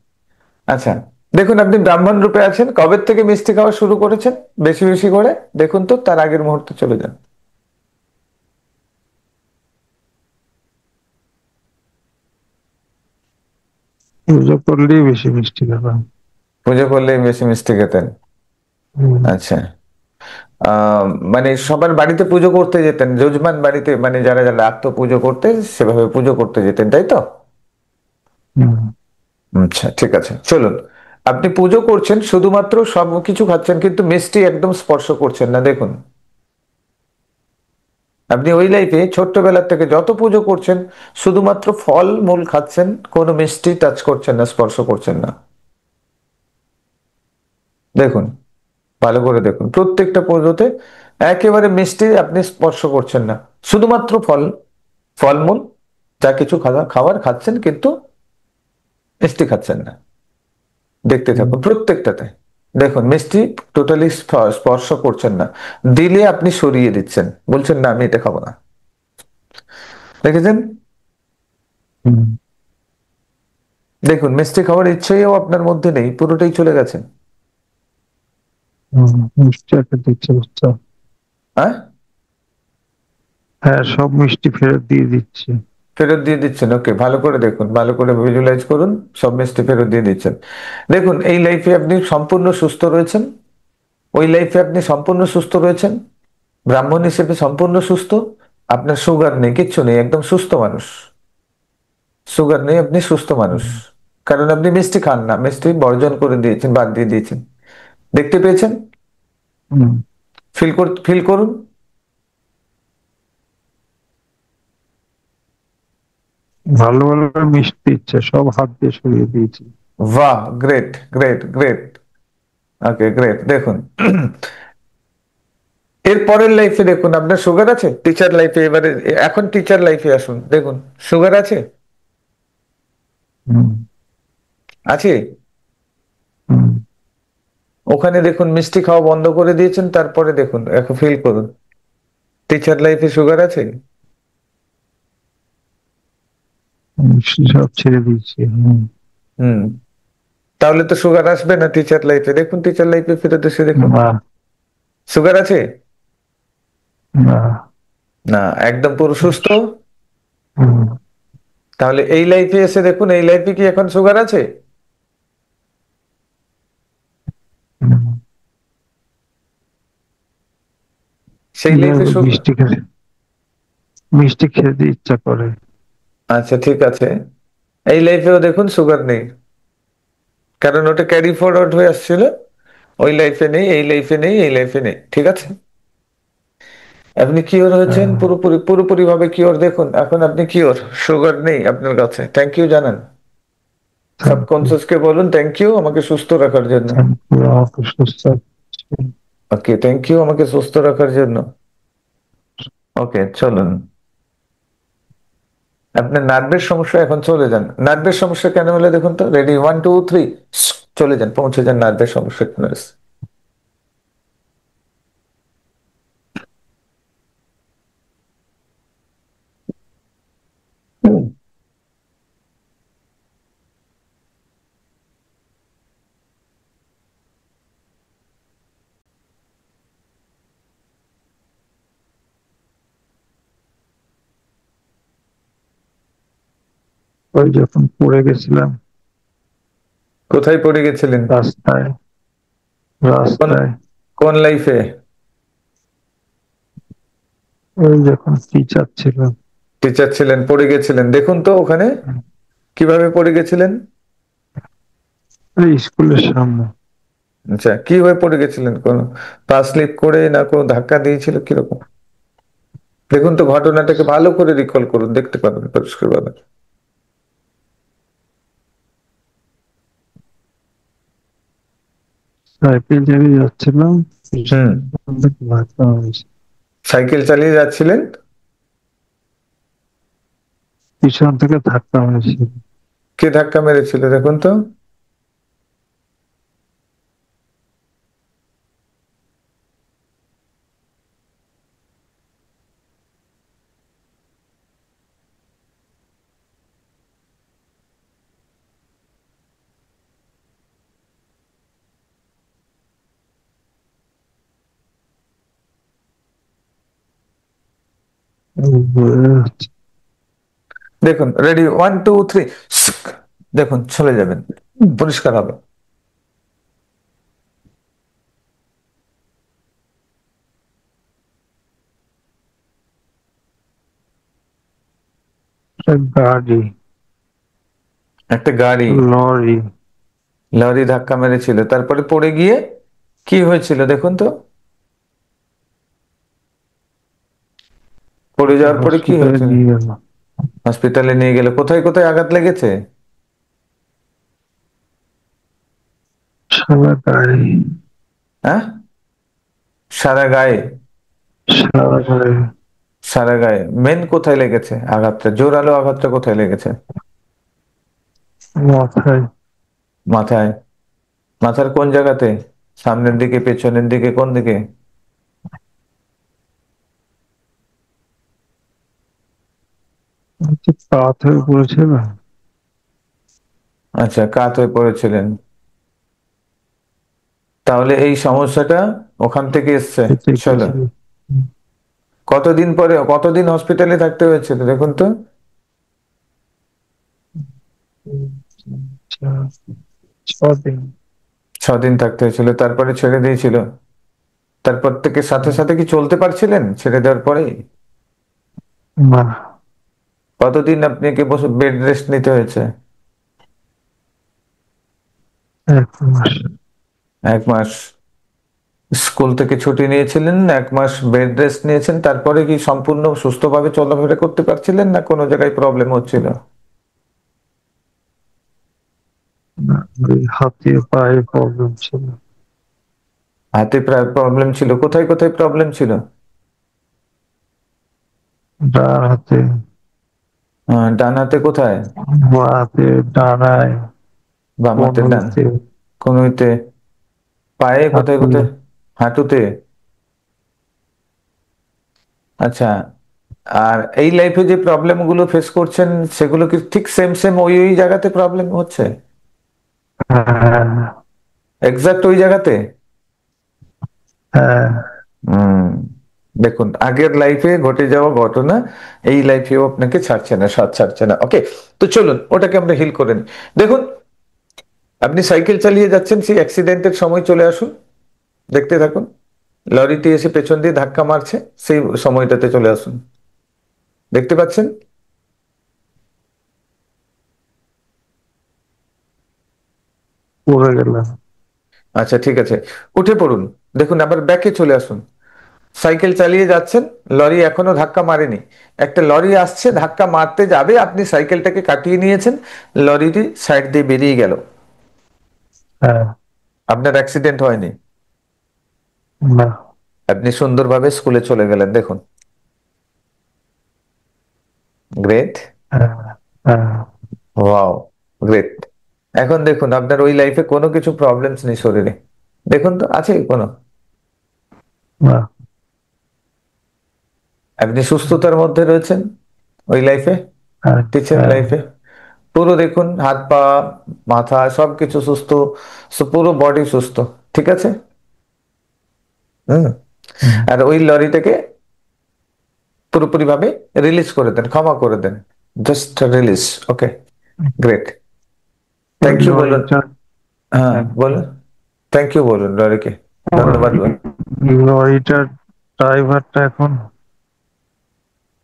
আচ্ছা, দেখুন আপনি ব্রাহ্মণ রূপে আছেন, কবে থেকে মিষ্টি খাওয়া শুরু করেছেন বেশি বেশি করে? দেখুন তো, তার আগের মুহূর্তে চলে যান। পুজো করলেই বেশি মিষ্টি খেতাম। পুজো করলেই বেশি মিষ্টি খেতেন? হুম, আচ্ছা। আহ মানে সবার বাড়িতে পুজো করতে যেতেন, যজমান বাড়িতে, মানে যারা যারা রাখতো পুজো করতে, সেভাবে পুজো করতে যেতেন, তাই তো? হুম, আচ্ছা, ঠিক আছে, চলুন। আপনি পুজো করছেন, শুধুমাত্র সব কিছু খাচ্ছেন কিন্তু মিষ্টি একদম স্পর্শ করছেন না, দেখুন। আপনি ওই লাইফে ছোট্টবেলা থেকে যত পুজো করছেন, শুধুমাত্র ফল মূল খাচ্ছেন, কোনো মিষ্টি টাচ করছেন না, স্পর্শ করছেন না। দেখুন, ভালো করে দেখুন, প্রত্যেকটা পুজোতে একেবারে মিষ্টি আপনি স্পর্শ করছেন না। শুধুমাত্র ফলমূল যা কিছু খাবার খাচ্ছেন, কিন্তু মিষ্টি খাচ্ছেন না। দেখতে হুম, থাকুন প্রত্যেকটাতে। দেখুন, মিষ্টি টোটালি স্পর্শ করছেন না। দিলে আপনি সরিয়ে দিচ্ছেন, বলছেন না আমি এটা খাবো না। দেখেছেন? হুম, দেখুন, মিষ্টি খাওয়ার ইচ্ছেও আপনার মধ্যে নেই, পুরোটাই চলে গেছে। হুম, মিষ্টি একটা দিচ্ছে বুঝছো? হ্যাঁ, হ্যাঁ, সব মিষ্টি ফেরত দিয়ে দিচ্ছে। ফেরত দিয়ে দিচ্ছেন, ওকে, ভালো করে দেখুন, ভালো করে ভিজুয়ালাইজ করুন। সব মিষ্টি ফেরত দিয়ে দিচ্ছেন। দেখুন, এই লাইফে আপনি সম্পূর্ণ সুস্থ রয়েছেন, ওই লাইফে আপনি সম্পূর্ণ সুস্থ রয়েছেন, ব্রাহ্মণ হিসেবে সম্পূর্ণ সুস্থ। আপনার সুগার নেই, কিচ্ছু নেই, একদম সুস্থ মানুষ। সুগার নেই, আপনি সুস্থ মানুষ। হুম, কারণ আপনি মিষ্টি খান না, মিষ্টি বর্জন করে দিয়েছেন, বাদ দিয়ে দিয়েছেন। দেখতে পেয়েছেন? হুম। ফিল করুন। ভালো ভালো মিষ্টি ইচ্ছে সব হাত দিয়ে সরিয়ে দিয়েছি। বাহ, গ্রেট, গ্রেট, গ্রেট। ওকে, গ্রেট, দেখুন। এর পরের লাইফে দেখুন, আপনার সুগার আছে টিচার লাইফে, এবারে এখন টিচার লাইফে আসুন, দেখুন সুগার আছে? হুম, আছে? হুম, ওখানে দেখুন মিষ্টি খাওয়া বন্ধ করে দিয়েছেন, তারপরে দেখুন, এখন ফিল করুন, টিচার লাইফে সুগার আছে? মিষ্টি সব ছেড়ে দিয়েছি। হুম। হুম। তাহলে তো সুগার আসবে না টিচার লাইফে, দেখুন টিচার লাইফে ফিরত এসে দেখুন, না, সুগার আছে? না। না, একদম পুরো সুস্থ। হুম, তাহলে এই লাইফে এসে দেখুন, এই লাইফে কি এখন সুগার আছে? হুম। সেই লাইফে সুগার। মিষ্টি খেতে, মিষ্টি খেতে ইচ্ছা করে। আচ্ছা, ঠিক আছে, এই লাইফেও দেখুন সুগার নেই, কারণ ওটা ক্যারি ফরওয়ার্ড হয়ে আসছিল। ওই লাইফে নেই, এই লাইফে নেই, এই লাইফে নেই, ঠিক আছে। আপনি কিওর হয়েছেন, পুরোপুরি পুরোপুরি ভাবে কিওর, দেখুন এখন আপনি কিওর। সুগার নেই আপনার কাছে, থ্যাংক ইউ জানান। Thank you. সাবকনসিয়াস কে বলুন থ্যাংক ইউ আমাকে সুস্থ রাখার জন্য। থ্যাংক ইউ আমাকে সুস্থ রাখছে। ওকে, থ্যাংক ইউ আমাকে সুস্থ রাখার জন্য। ওকে, চলুন। আপনার নার্ভের সমস্যা, এখন চলে যান। নার্ভের সমস্যা কেন হলে দেখুন তো, রেডি, 1 2 3, চলে যান, পৌঁছে যান নার্ভের সমস্যা কেন হয়েছে। ওই যখন পড়ে গেছিলাম কোথায় পড়ে গেছিলেন? রাস্তায়, কোন রাস্তায়। কোন লাইফে? ওই যখন টিচার ছিল। টিচার ছিলেন, পড়ে গেছিলেন, দেখুন তো ওখানে কিভাবে পড়ে গেছিলেন। ওই স্কুলের সামনে। আচ্ছা, কি হয়ে পড়ে গেছিলেন? কোন পা স্লিপ করে, না কোনো ধাক্কা দিয়েছিল, কিরকম? দেখুন তো ঘটনাটাকে ভালো করে রিকল করুন, দেখতে পাবেন পরিষ্কার ভাবে। সাইকেল চালিয়ে যাচ্ছিলাম, হুম। পিছন থেকে ধাক্কা হয়েছে। সাইকেল চালিয়ে যাচ্ছিলেন। পিছন থেকে ধাক্কা হয়েছিল। কে ধাক্কা মেরেছিল দেখুন তো। দেখুন, রেডি, 1 2 3, দেখুন চলে যাবেন, পরিষ্কার হবে। গাড়ি, একটা গাড়ি, লরি। লরি ধাক্কা মেরেছিল, তারপরে পড়ে গিয়ে কি হয়েছিল দেখুন তো। পড়ে যাওয়ার পরে কি হসপিটালে হয়েছিল? নিয়ে গেল। হসপিটালে নিয়ে গেলে কোথায় কোথায় আঘাত লেগেছে? সারা গাড়ি, হ্যাঁ, সারা গায়ে? সারা গাড়ি। সারা গায়ে, মেন কোথায় লেগেছে আঘাতটা, জোরালো আঘাতটা কোথায় লেগেছে? মাথায়। মাথায়? মাথার কোন জায়গাতে? সামনের দিকে, পেছনের দিকে, কোন দিকে? কাত হয়ে পড়েছিল। আচ্ছা, কাত হয়ে পড়েছিলেন, তাহলে এই সমস্যাটা ওখান থেকে এসছে। কেটে চলো, গেছে। কতদিন পরে, কতদিন হসপিটালে থাকতে হয়েছিল দেখুন তো। 6 দিন। 6 দিন থাকতে হয়েছিল, তারপরে ছেড়ে দিয়েছিল? তারপর থেকে সাথে সাথে কি চলতে পারছিলেন ছেড়ে দেওয়ার পরে? না, কতদিন আপনাকে বসে বেড রেস্ট নিতে হয়েছে? 1 মাস। 1 মাস? স্কুল থেকে ছুটি নিয়েছিলেন, 1 মাস বেড রেস্ট নিয়েছেন, তারপরে কি সম্পূর্ণ সুস্থভাবে চলাফেরা করতে পারছিলেন, না কোনো জায়গায় প্রবলেম হচ্ছিল? না, ওই হাতে পায়ে প্রবলেম ছিল। হাতে প্রায় প্রবলেম ছিল, কোথায় কোথায় প্রবলেম ছিল? ডান হাতে, ডান হাতে কোথায়? বাঁ হাতে, ডানায়, বাম হাতে, ডান কনুইতে, কনুইতে? পায়ে কোথায় হাঁটুতে। কোথায়? হাঁটুতে? আচ্ছা, আর এই লাইফে যে প্রবলেম গুলো ফেস করছেন, সেগুলো কি ঠিক সেম সেম ওই ওই জায়গাতে প্রবলেম হচ্ছে? হ্যাঁ, এক্সাক্ট ওই জায়গাতে? হ্যাঁ। হুম। দেখুন, আগের লাইফে ঘটে যাওয়া ঘটনা এই লাইফেও আপনাকে ছাড়ছে না, সাথ ছাড়ছে না। ওকে, তো চলুন ওটাকে আমরা হিল করে নিই। দেখুন, আপনি সাইকেল চালিয়ে যাচ্ছেন, সেই অ্যাক্সিডেন্টের সময় চলে আসুন, দেখতে থাকুন। লরিটি এসে পেছন দিয়ে ধাক্কা মারছে, সেই সময়টাতে চলে আসুন, দেখতে পাচ্ছেন? পড়ে গেলাম। আচ্ছা, ঠিক আছে, উঠে পড়ুন। দেখুন, আবার ব্যাকে চলে আসুন। সাইকেল চালিয়ে যাচ্ছেন, লরি এখনো ধাক্কা মারেনি। একটা লরি আসছে, ধাক্কা মারতে যাবে, আপনি সাইকেলটাকে কাটিয়ে নিয়েছেন, লরিটি সাইড দিয়ে বেরিয়ে গেল, হ্যাঁ। আপনার অ্যাক্সিডেন্ট হয়নি। না। আপনি সুন্দরভাবে স্কুলে চলে গেলেন, দেখুন। গ্রেট। হ্যাঁ, হ্যাঁ, ওয়াও, গ্রেট। এখন দেখুন আপনার ওই লাইফে কোনো কিছু প্রবলেমস নেই শরীরে, দেখুন তো আছে কোনো? না, আপনি সুস্থতার মধ্যে রয়েছেন ওই লাইফে, হ্যাঁ, টিচার হ্যাঁ, লাইফে। পুরো দেখুন হাত পা মাথা সবকিছু সুস্থ, পুরো বডি সুস্থ, ঠিক আছে। হুম। হুম। আর ওই লরিটাকে পুরোপুরি ভাবে রিলিজ করে দেন, ক্ষমা করে দেন, জাস্ট রিলিজ। ওকে, গ্রেট। ওই থ্যাংক ইউ বলুন। লরিটা, হ্যাঁ হ্যাঁ, বলুন, থ্যাংক ইউ বলুন লরিকে, ধন্যবাদ বলুন। ওই লরিটার ড্রাইভারটা এখন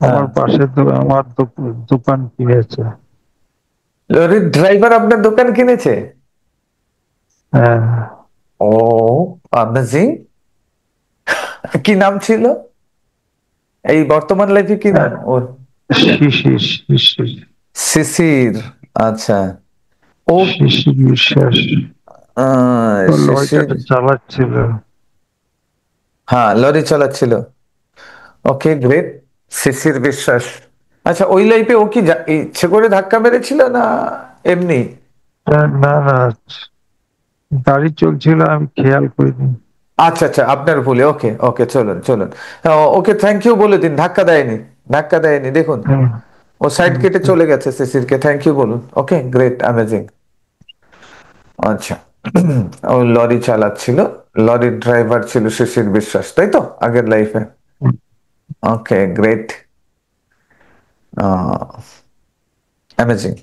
হ্যাঁ, আমার পাশে তো আমার দোকান কিনেছে। লরির ড্রাইভার আপনার দোকান কিনেছে? হ্যাঁ, ও, অ্যামেজিং। কি নাম ছিল? এই বর্তমান লাইফে কি নাম হ্যাঁ, ওর? শিশির, শিশির, শিশির। আচ্ছা। ও, শিশির বিশ্বাস। ও শিশির। লরিটাটা চালাচ্ছিল। হ্যাঁ, লরি চালাচ্ছিল। ওকে, গ্রেট। শিশির বিশ্বাস। আচ্ছা, ওই লাইফে ও কি ইচ্ছে করে ধাক্কা মেরেছিল না এমনি? না, না, গাড়ি চলছিল আমি খেয়াল করিনি। আচ্ছা আচ্ছা, আপনার ভুলে। ওকে ওকে, চলুন চলুন। ওকে থ্যাংক ইউ বলে দিন, ধাক্কা দেয়নি, ধাক্কা দেয়নি দেখুন। হুম, ও সাইড হুম, কেটে চলে গেছে, শিশিরকে থ্যাংক ইউ বলুন। ওকে, গ্রেট, অ্যামেজিং। আচ্ছা। ও লরি চালাচ্ছিল, লরির ড্রাইভার ছিল শিশির বিশ্বাস, তাই তো আগের লাইফে? হুম, ওকে, গ্রেট, অ্যামেজিং।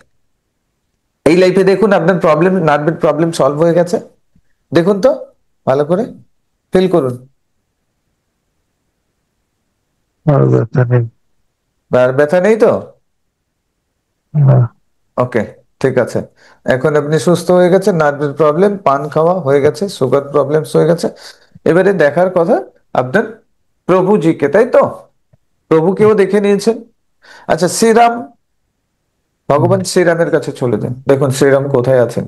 এই লাইফে দেখুন আপনার প্রবলেম, নার্ভের প্রবলেম সলভ হয়ে গেছে, দেখুন তো ভালো করে ফিল করুন। আর ব্যথা নেই। আর ব্যথা নেই তো? না, ওকে, ঠিক আছে। এখন আপনি সুস্থ হয়ে গেছেন, নার্ভের প্রবলেম, পান খাওয়া হয়ে গেছে, সুগার প্রবলেমস হয়ে গেছে। এবারে দেখার কথা আপনার প্রভুজিকে, তাই তো? প্রভুকেও দেখে নিয়েছেন। আচ্ছা, শ্রীরাম, হুম, ভগবান শ্রীরামের কাছে চলে যান, দেখুন শ্রীরাম কোথায় আছেন।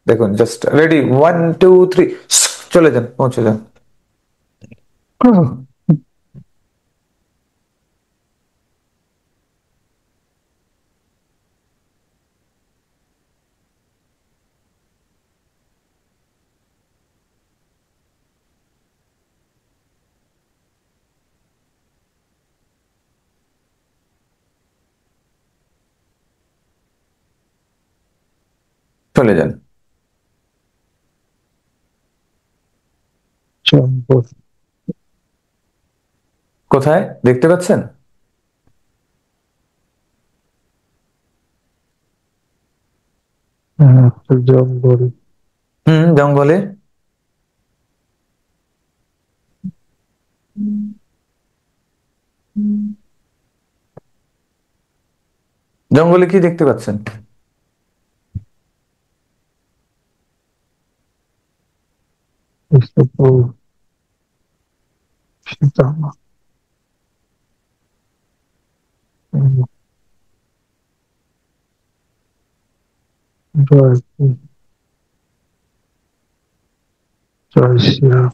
দেখুন, জাস্ট রেডি, 1 2 3, চলে যান, পৌঁছে যান। চলে যান। চম্পট। কোথায় দেখতে পাচ্ছেন? হ্যাঁ, একটা জঙ্গল। হুম, জঙ্গলে। জঙ্গলে কি দেখতে পাচ্ছেন? এসব সীতামা। হুম, জয়, জয় শ্রীরাম,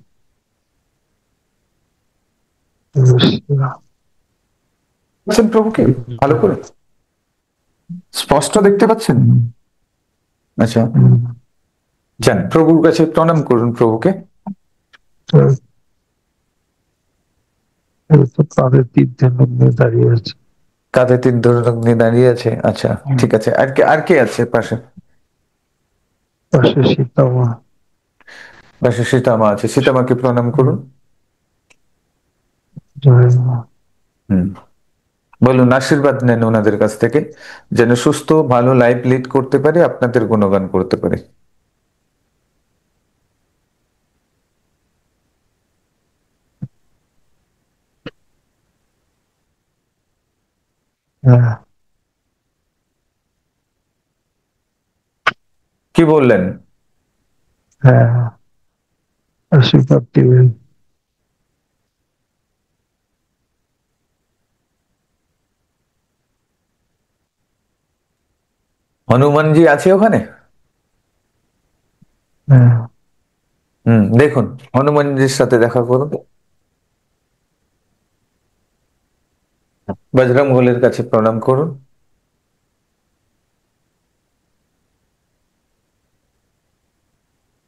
জয় শ্রীরাম। পাচ্ছেন প্রভুকে ভালো করে, স্পষ্ট দেখতে পাচ্ছেন? হুম, আচ্ছা, হুম, যান প্রভুর কাছে প্রণাম করুন প্রভুকে। জয়। এই তো কাঁধে তীর ধনুক নিয়ে দাঁড়িয়ে আছে। কাঁধে তীর ধনুক নিয়ে দাঁড়িয়ে আছে, আচ্ছা। হুম, ঠিক আছে, আর কে আছে পাশে? পাশে সীতামা। পাশে সীতামা আছে, সীতামাকে প্রণাম হুম, করুন। জয় মা। হুম। বলুন, আশীর্বাদ নেন ওনাদের কাছ থেকে, যেন সুস্থ ভালো লাইফ লিড করতে পারে, আপনাদের গুণগান করতে পারে। হ্যাঁ, কি বললেন? হ্যাঁ, আশীর্বাদ দিবেন। হনুমানজি আছে ওখানে? হ্যাঁ, হুম, দেখুন হনুমানজির সাথে দেখা করুন। বজরং বলির কাছে প্রণাম করুন।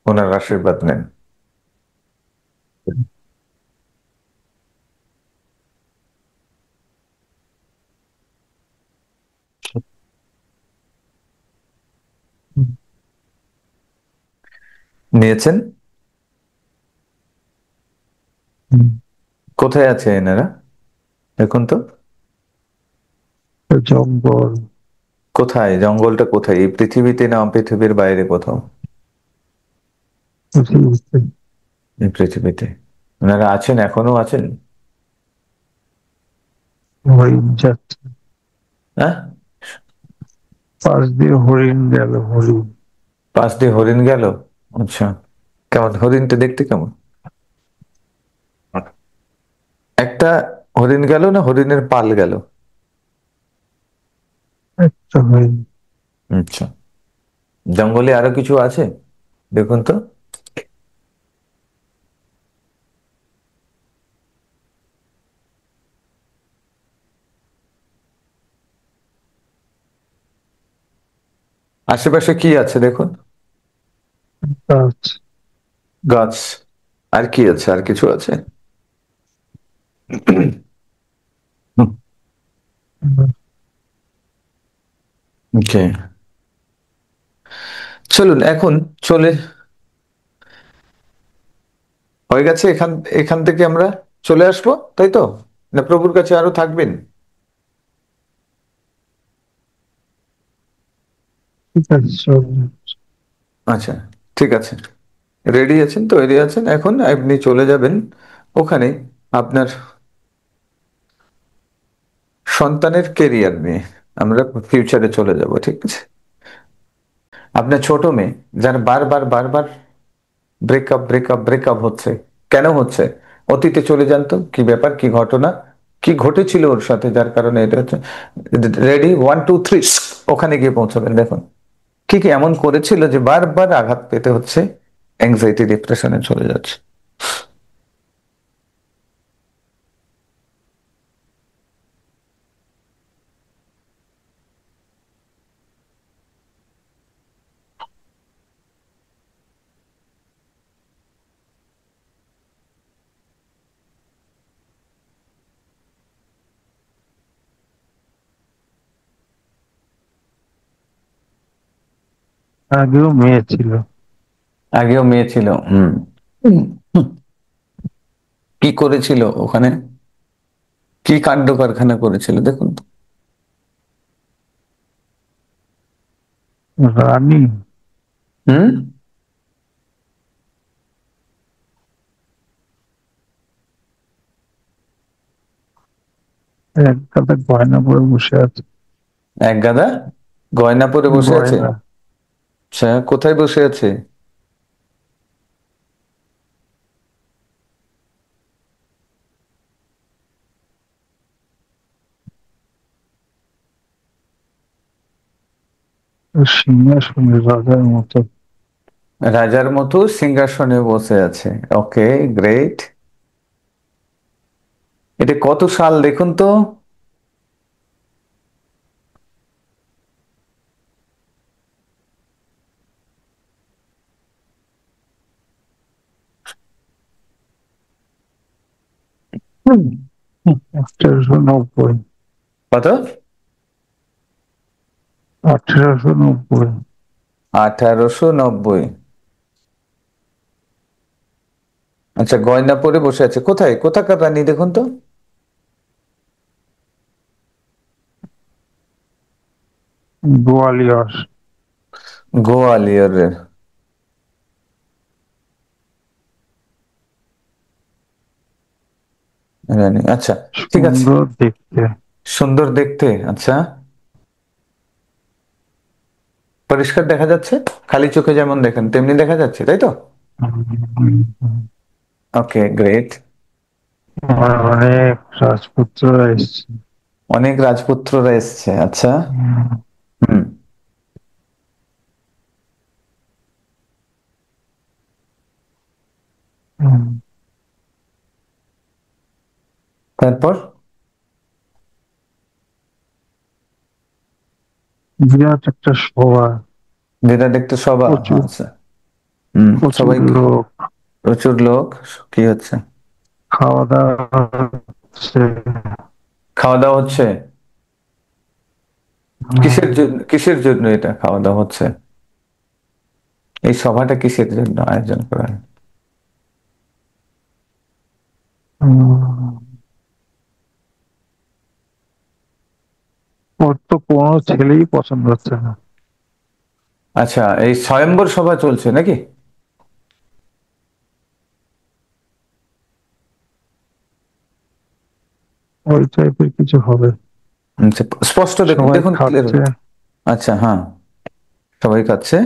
ওনার আশীর্বাদ নেন। নিয়েছেন? কোথায় আছে এনারা এখন তো? জঙ্গল। কোথায়? জঙ্গলটা কোথায়? এই পৃথিবীতে না পৃথিবীর বাইরে কোথাও? পৃথিবীতে। এই পৃথিবীতে। ওনারা আছেন, এখনো আছেন? হরিণ যাচ্ছে, হ্যাঁ? পাশ দিয়ে হরিণ গেল, হরিণ। পাশ দিয়ে হরিণ গেল? আচ্ছা। কেমন হরিণটা দেখতে, কেমন? একটা হরিণ গেল না হরিণের পাল গেল? একটা হরিণ। আচ্ছা। জঙ্গলে আরো কিছু আছে? দেখুন তো। আশেপাশে কি আছে দেখুন। গাছ। গাছ। আর কি আছে? আর কিছু আছে? ওকে। চলুন এখন চলে হয়ে গেছে। এখান এখান থেকে আমরা চলে আসবো, তাই তো? না প্রভুর কাছে আরো থাকবেন? ঠিক আছে, চল। আচ্ছা, ঠিক আছে। রেডি আছেন, তৈরি আছেন? এখন আপনি চলে যাবেন ওখানে আপনার সন্তানের কেরিয়ার নিয়ে। আমরা ফিউচারে চলে যাব, ঠিক আছে? আপনার ছোট মেয়ে, যার বারবার বারবার ব্রেকআপ ব্রেকআপ ব্রেকআপ হচ্ছে, কেন হচ্ছে? অতীতে চলে যান তো, কি ব্যাপার, কি ঘটনা, কি ঘটেছিল ওর সাথে যার কারণে এটা হচ্ছে। রেডি, 1 2 3, ওখানে গিয়ে পৌঁছাবেন। দেখুন কি কি এমন করেছিল যে বারবার আঘাত পেতে হচ্ছে, অ্যাংজাইটি ডিপ্রেশনে চলে যাচ্ছে। আগেও মেয়ে ছিল। আগেও মেয়ে ছিল? হুম। হুম। কি করেছিল ওখানে? কি কাণ্ড কারখানা করেছিল দেখুন তো। রানী। হুম। এক গাদা গয়না পরে বসে আছে। এক গাদা গয়না পরে বসে আছে? গয়না। আচ্ছা, কোথায় বসে আছে? সিংহাসনে রাজার মতো। রাজার মতো সিংহাসনে বসে আছে। ওকে, গ্রেট। এটা কত সাল দেখুন তো। হুম। 1890। কত? 1890। 1890। আচ্ছা, গয়না পরে বসে আছে কোথায়? কোথাকার রানী দেখুন তো। গোয়ালিয়র। গোয়ালিয়রের রানী, আচ্ছা। ঠিক আছে। সুন্দর দেখতে। সুন্দর দেখতে, আচ্ছা। পরিষ্কার দেখা যাচ্ছে? খালি চোখে যেমন দেখেন তেমনি দেখা যাচ্ছে, তাই তো? ওকে, গ্রেট। আমার অনেক রাজপুত্ররা এসছে। অনেক রাজপুত্ররা এসছে, আচ্ছা। হুম। তারপর? বিরাট একটা সভা। যেটা দেখতে সবা, প্রচুর আচ্ছা। হম, প্রচুর সবাই লোক। প্রচুর লোক। কি হচ্ছে? খাওয়া দাওয়া হচ্ছে। খাওয়া দাওয়া হচ্ছে? কিসের হ্যাঁ, জন্য, কিসের জন্য এটা খাওয়া দাওয়া হচ্ছে? এই সভাটা কিসের জন্য আয়োজন করা হয়? ওর তো কোনো ছেলেই পছন্দ হচ্ছে না। আচ্ছা, এই স্বয়ম্বর সভা চলছে নাকি? ওই টাইপের কিছু হবে। আচ্ছা, স্পষ্ট দেখুন, সবাই দেখুন ক্লিয়ার। খাচ্ছে। আচ্ছা, হ্যাঁ, সবাই খাচ্ছে।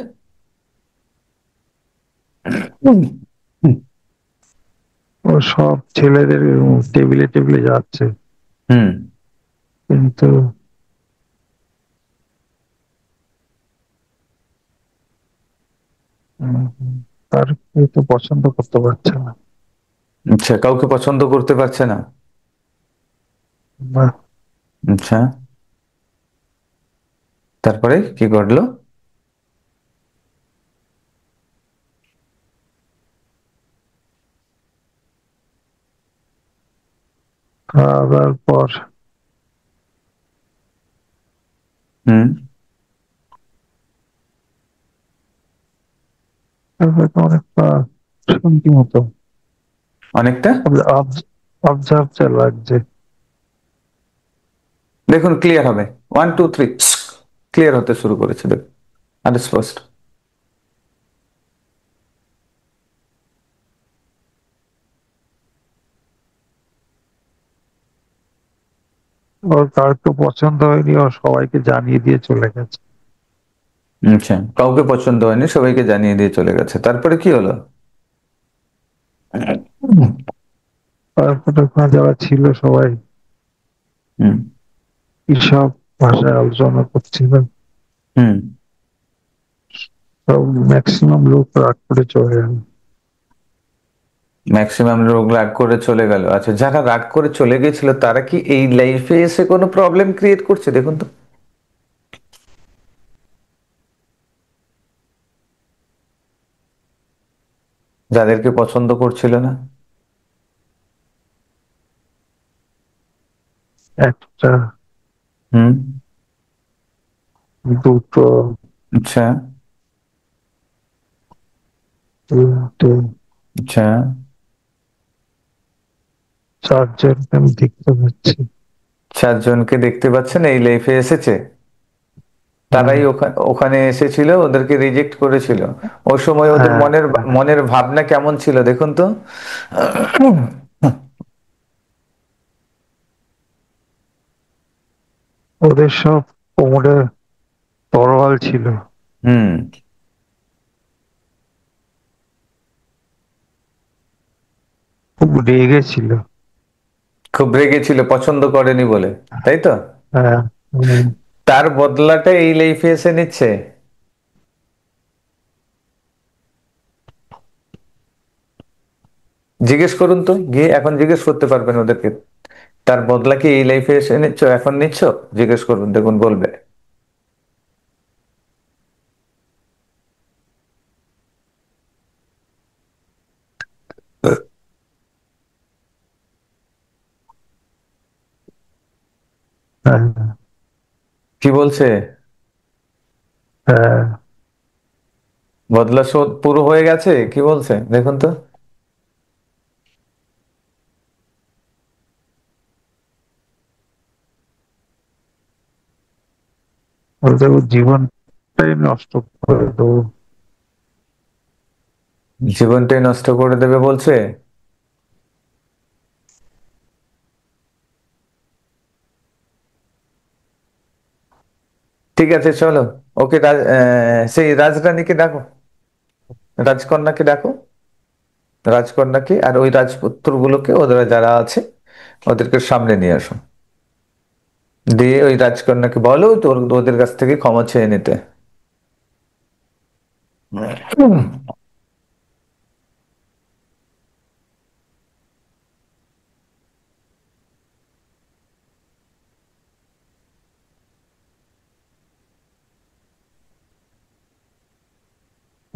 হুম, হুম, ও সব ছেলেদের টেবিলে টেবিলে যাচ্ছে, হুম, কিন্তু উম, তার কেউ তো পছন্দ করতে পারছে না। আচ্ছা, কাউকে পছন্দ করতে পারছে না। বা আচ্ছা, তারপরে কি ঘটলো? খাওয়া দাওয়ার পর হুম, হয়তো অনেকটা শান্তি মতো অনেকটা। অবজার্ভ লাগছে। দেখুন ক্লিয়ার হবে। 1 2 3, ক্লিয়ার হতে শুরু করেছে, দেখুন, আর স্পষ্ট। ওর কার তো পছন্দ হয়নি, ও সবাইকে জানিয়ে দিয়ে চলে গেছে। আচ্ছা, কাউকে পছন্দ হয়নি, সবাইকে জানিয়ে দিয়ে চলে গেছে, তারপরে কি হলো? হুম, তারপরে ওখানে যারা ছিল সবাই হুম, কিসব ভাষায় আলোচনা করছিল। হুম। সব ম্যাক্সিমাম লোক রাগ করে চলে গেল। ম্যাক্সিমাম লোক রাগ করে চলে গেল। আচ্ছা, যারা রাগ করে চলে গেছিল তারা কি এই লাইফে এসে কোনো প্রবলেম ক্রিয়েট করছে? দেখুন তো, যাদেরকে পছন্দ করছিল না। একটা, হুম, দুটো, আচ্ছা, তিনটে, আচ্ছা। চারজনকে আমি দেখতে পাচ্ছি। 4 জনকে দেখতে পাচ্ছেন এই লাইফে এসেছে? হুম, তারাই ওখানে এসেছিল, ওদেরকে রিজেক্ট করেছিল। ওই সময় ওদের হ্যাঁ, মনের হ্যাঁ। মনের ভাবনা কেমন ছিল দেখুন তো। ওদের সব কোমরে তরোয়াল ছিল। হুম, খুব রেগে ছিল। খুব রেগেছিল পছন্দ করেনি বলে, তাই তো? হ্যাঁ। হুম। তার বদলাটা এই লাইফে এসে নিচ্ছে। জিজ্ঞেস করুন তো গিয়ে, এখন জিজ্ঞেস করতে পারবেন ওদেরকে, তার বদলা কি এই লাইফে এসে নিচ্ছ, এখন নিচ্ছ? জিজ্ঞেস করুন, দেখুন বলবে। হ্যাঁ, কি বলছে? হ্যাঁ। বদলা শোধ পুরো হয়ে গেছে, কি বলছে দেখুন তো। ওদের জীবনটাই নষ্ট করে দেবো। জীবনটাই নষ্ট করে দেবে বলছে। ঠিক আছে, চলো, ওকে, সেই রাজরানীকে ডাকো, রাজকন্যাকে ডাকো, রাজকন্যাকে আর ওই রাজপুত্র গুলোকে, ওদের যারা আছে ওদেরকে সামনে নিয়ে আসো। দিয়ে ওই রাজকন্যাকে বলো ওদের কাছ থেকে ক্ষমা চেয়ে নিতে। হুম।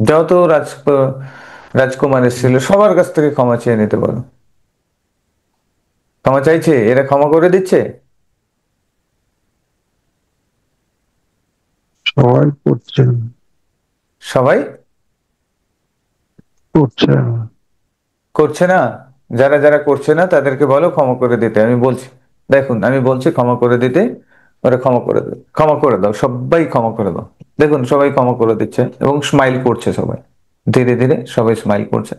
যাও তো রাজকুমার এসেছিল, সবার কাছ থেকে ক্ষমা চেয়ে নিতে বলো। ক্ষমা চাইছে, এরা ক্ষমা করে দিচ্ছে। সবাই করছে, সবাই করছে। করছে না? যারা যারা করছে না তাদেরকে বলো ক্ষমা করে দিতে, আমি বলছি। দেখুন আমি বলছি ক্ষমা করে দিতে, ওরা ক্ষমা করে দেবে, ক্ষমা করে দাও, সবাই ক্ষমা করে দাও। দেখুন সবাই ক্ষমা করে দিচ্ছে এবং স্মাইল করছে সবাই, ধীরে ধীরে সবাই স্মাইল করছে।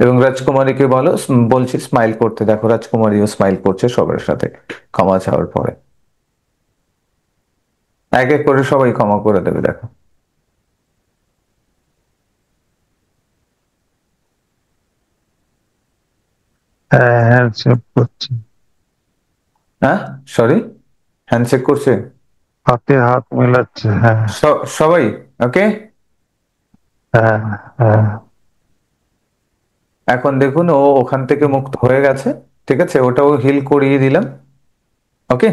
এবং রাজকুমারীকে বলো, বলছি স্মাইল করতে, দেখো রাজকুমারীও স্মাইল করছে সবার সাথে ক্ষমা চাওয়ার পরে। এক এক করে সবাই ক্ষমা করে দেবে, দেখো। হ্যাঁ, হ্যান্ডশেক করছে। হ্যাঁ, সরি, হ্যান্ডশেক করছে। হাতে হাত মেলাচ্ছে, হ্যাঁ। সবাই ওকে। হ্যাঁ, হ্যাঁ। এখন দেখুন ও ওখান থেকে মুক্ত হয়ে গেছে। ঠিক আছে, ওটাও হিল করিয়ে দিলাম। ওকে।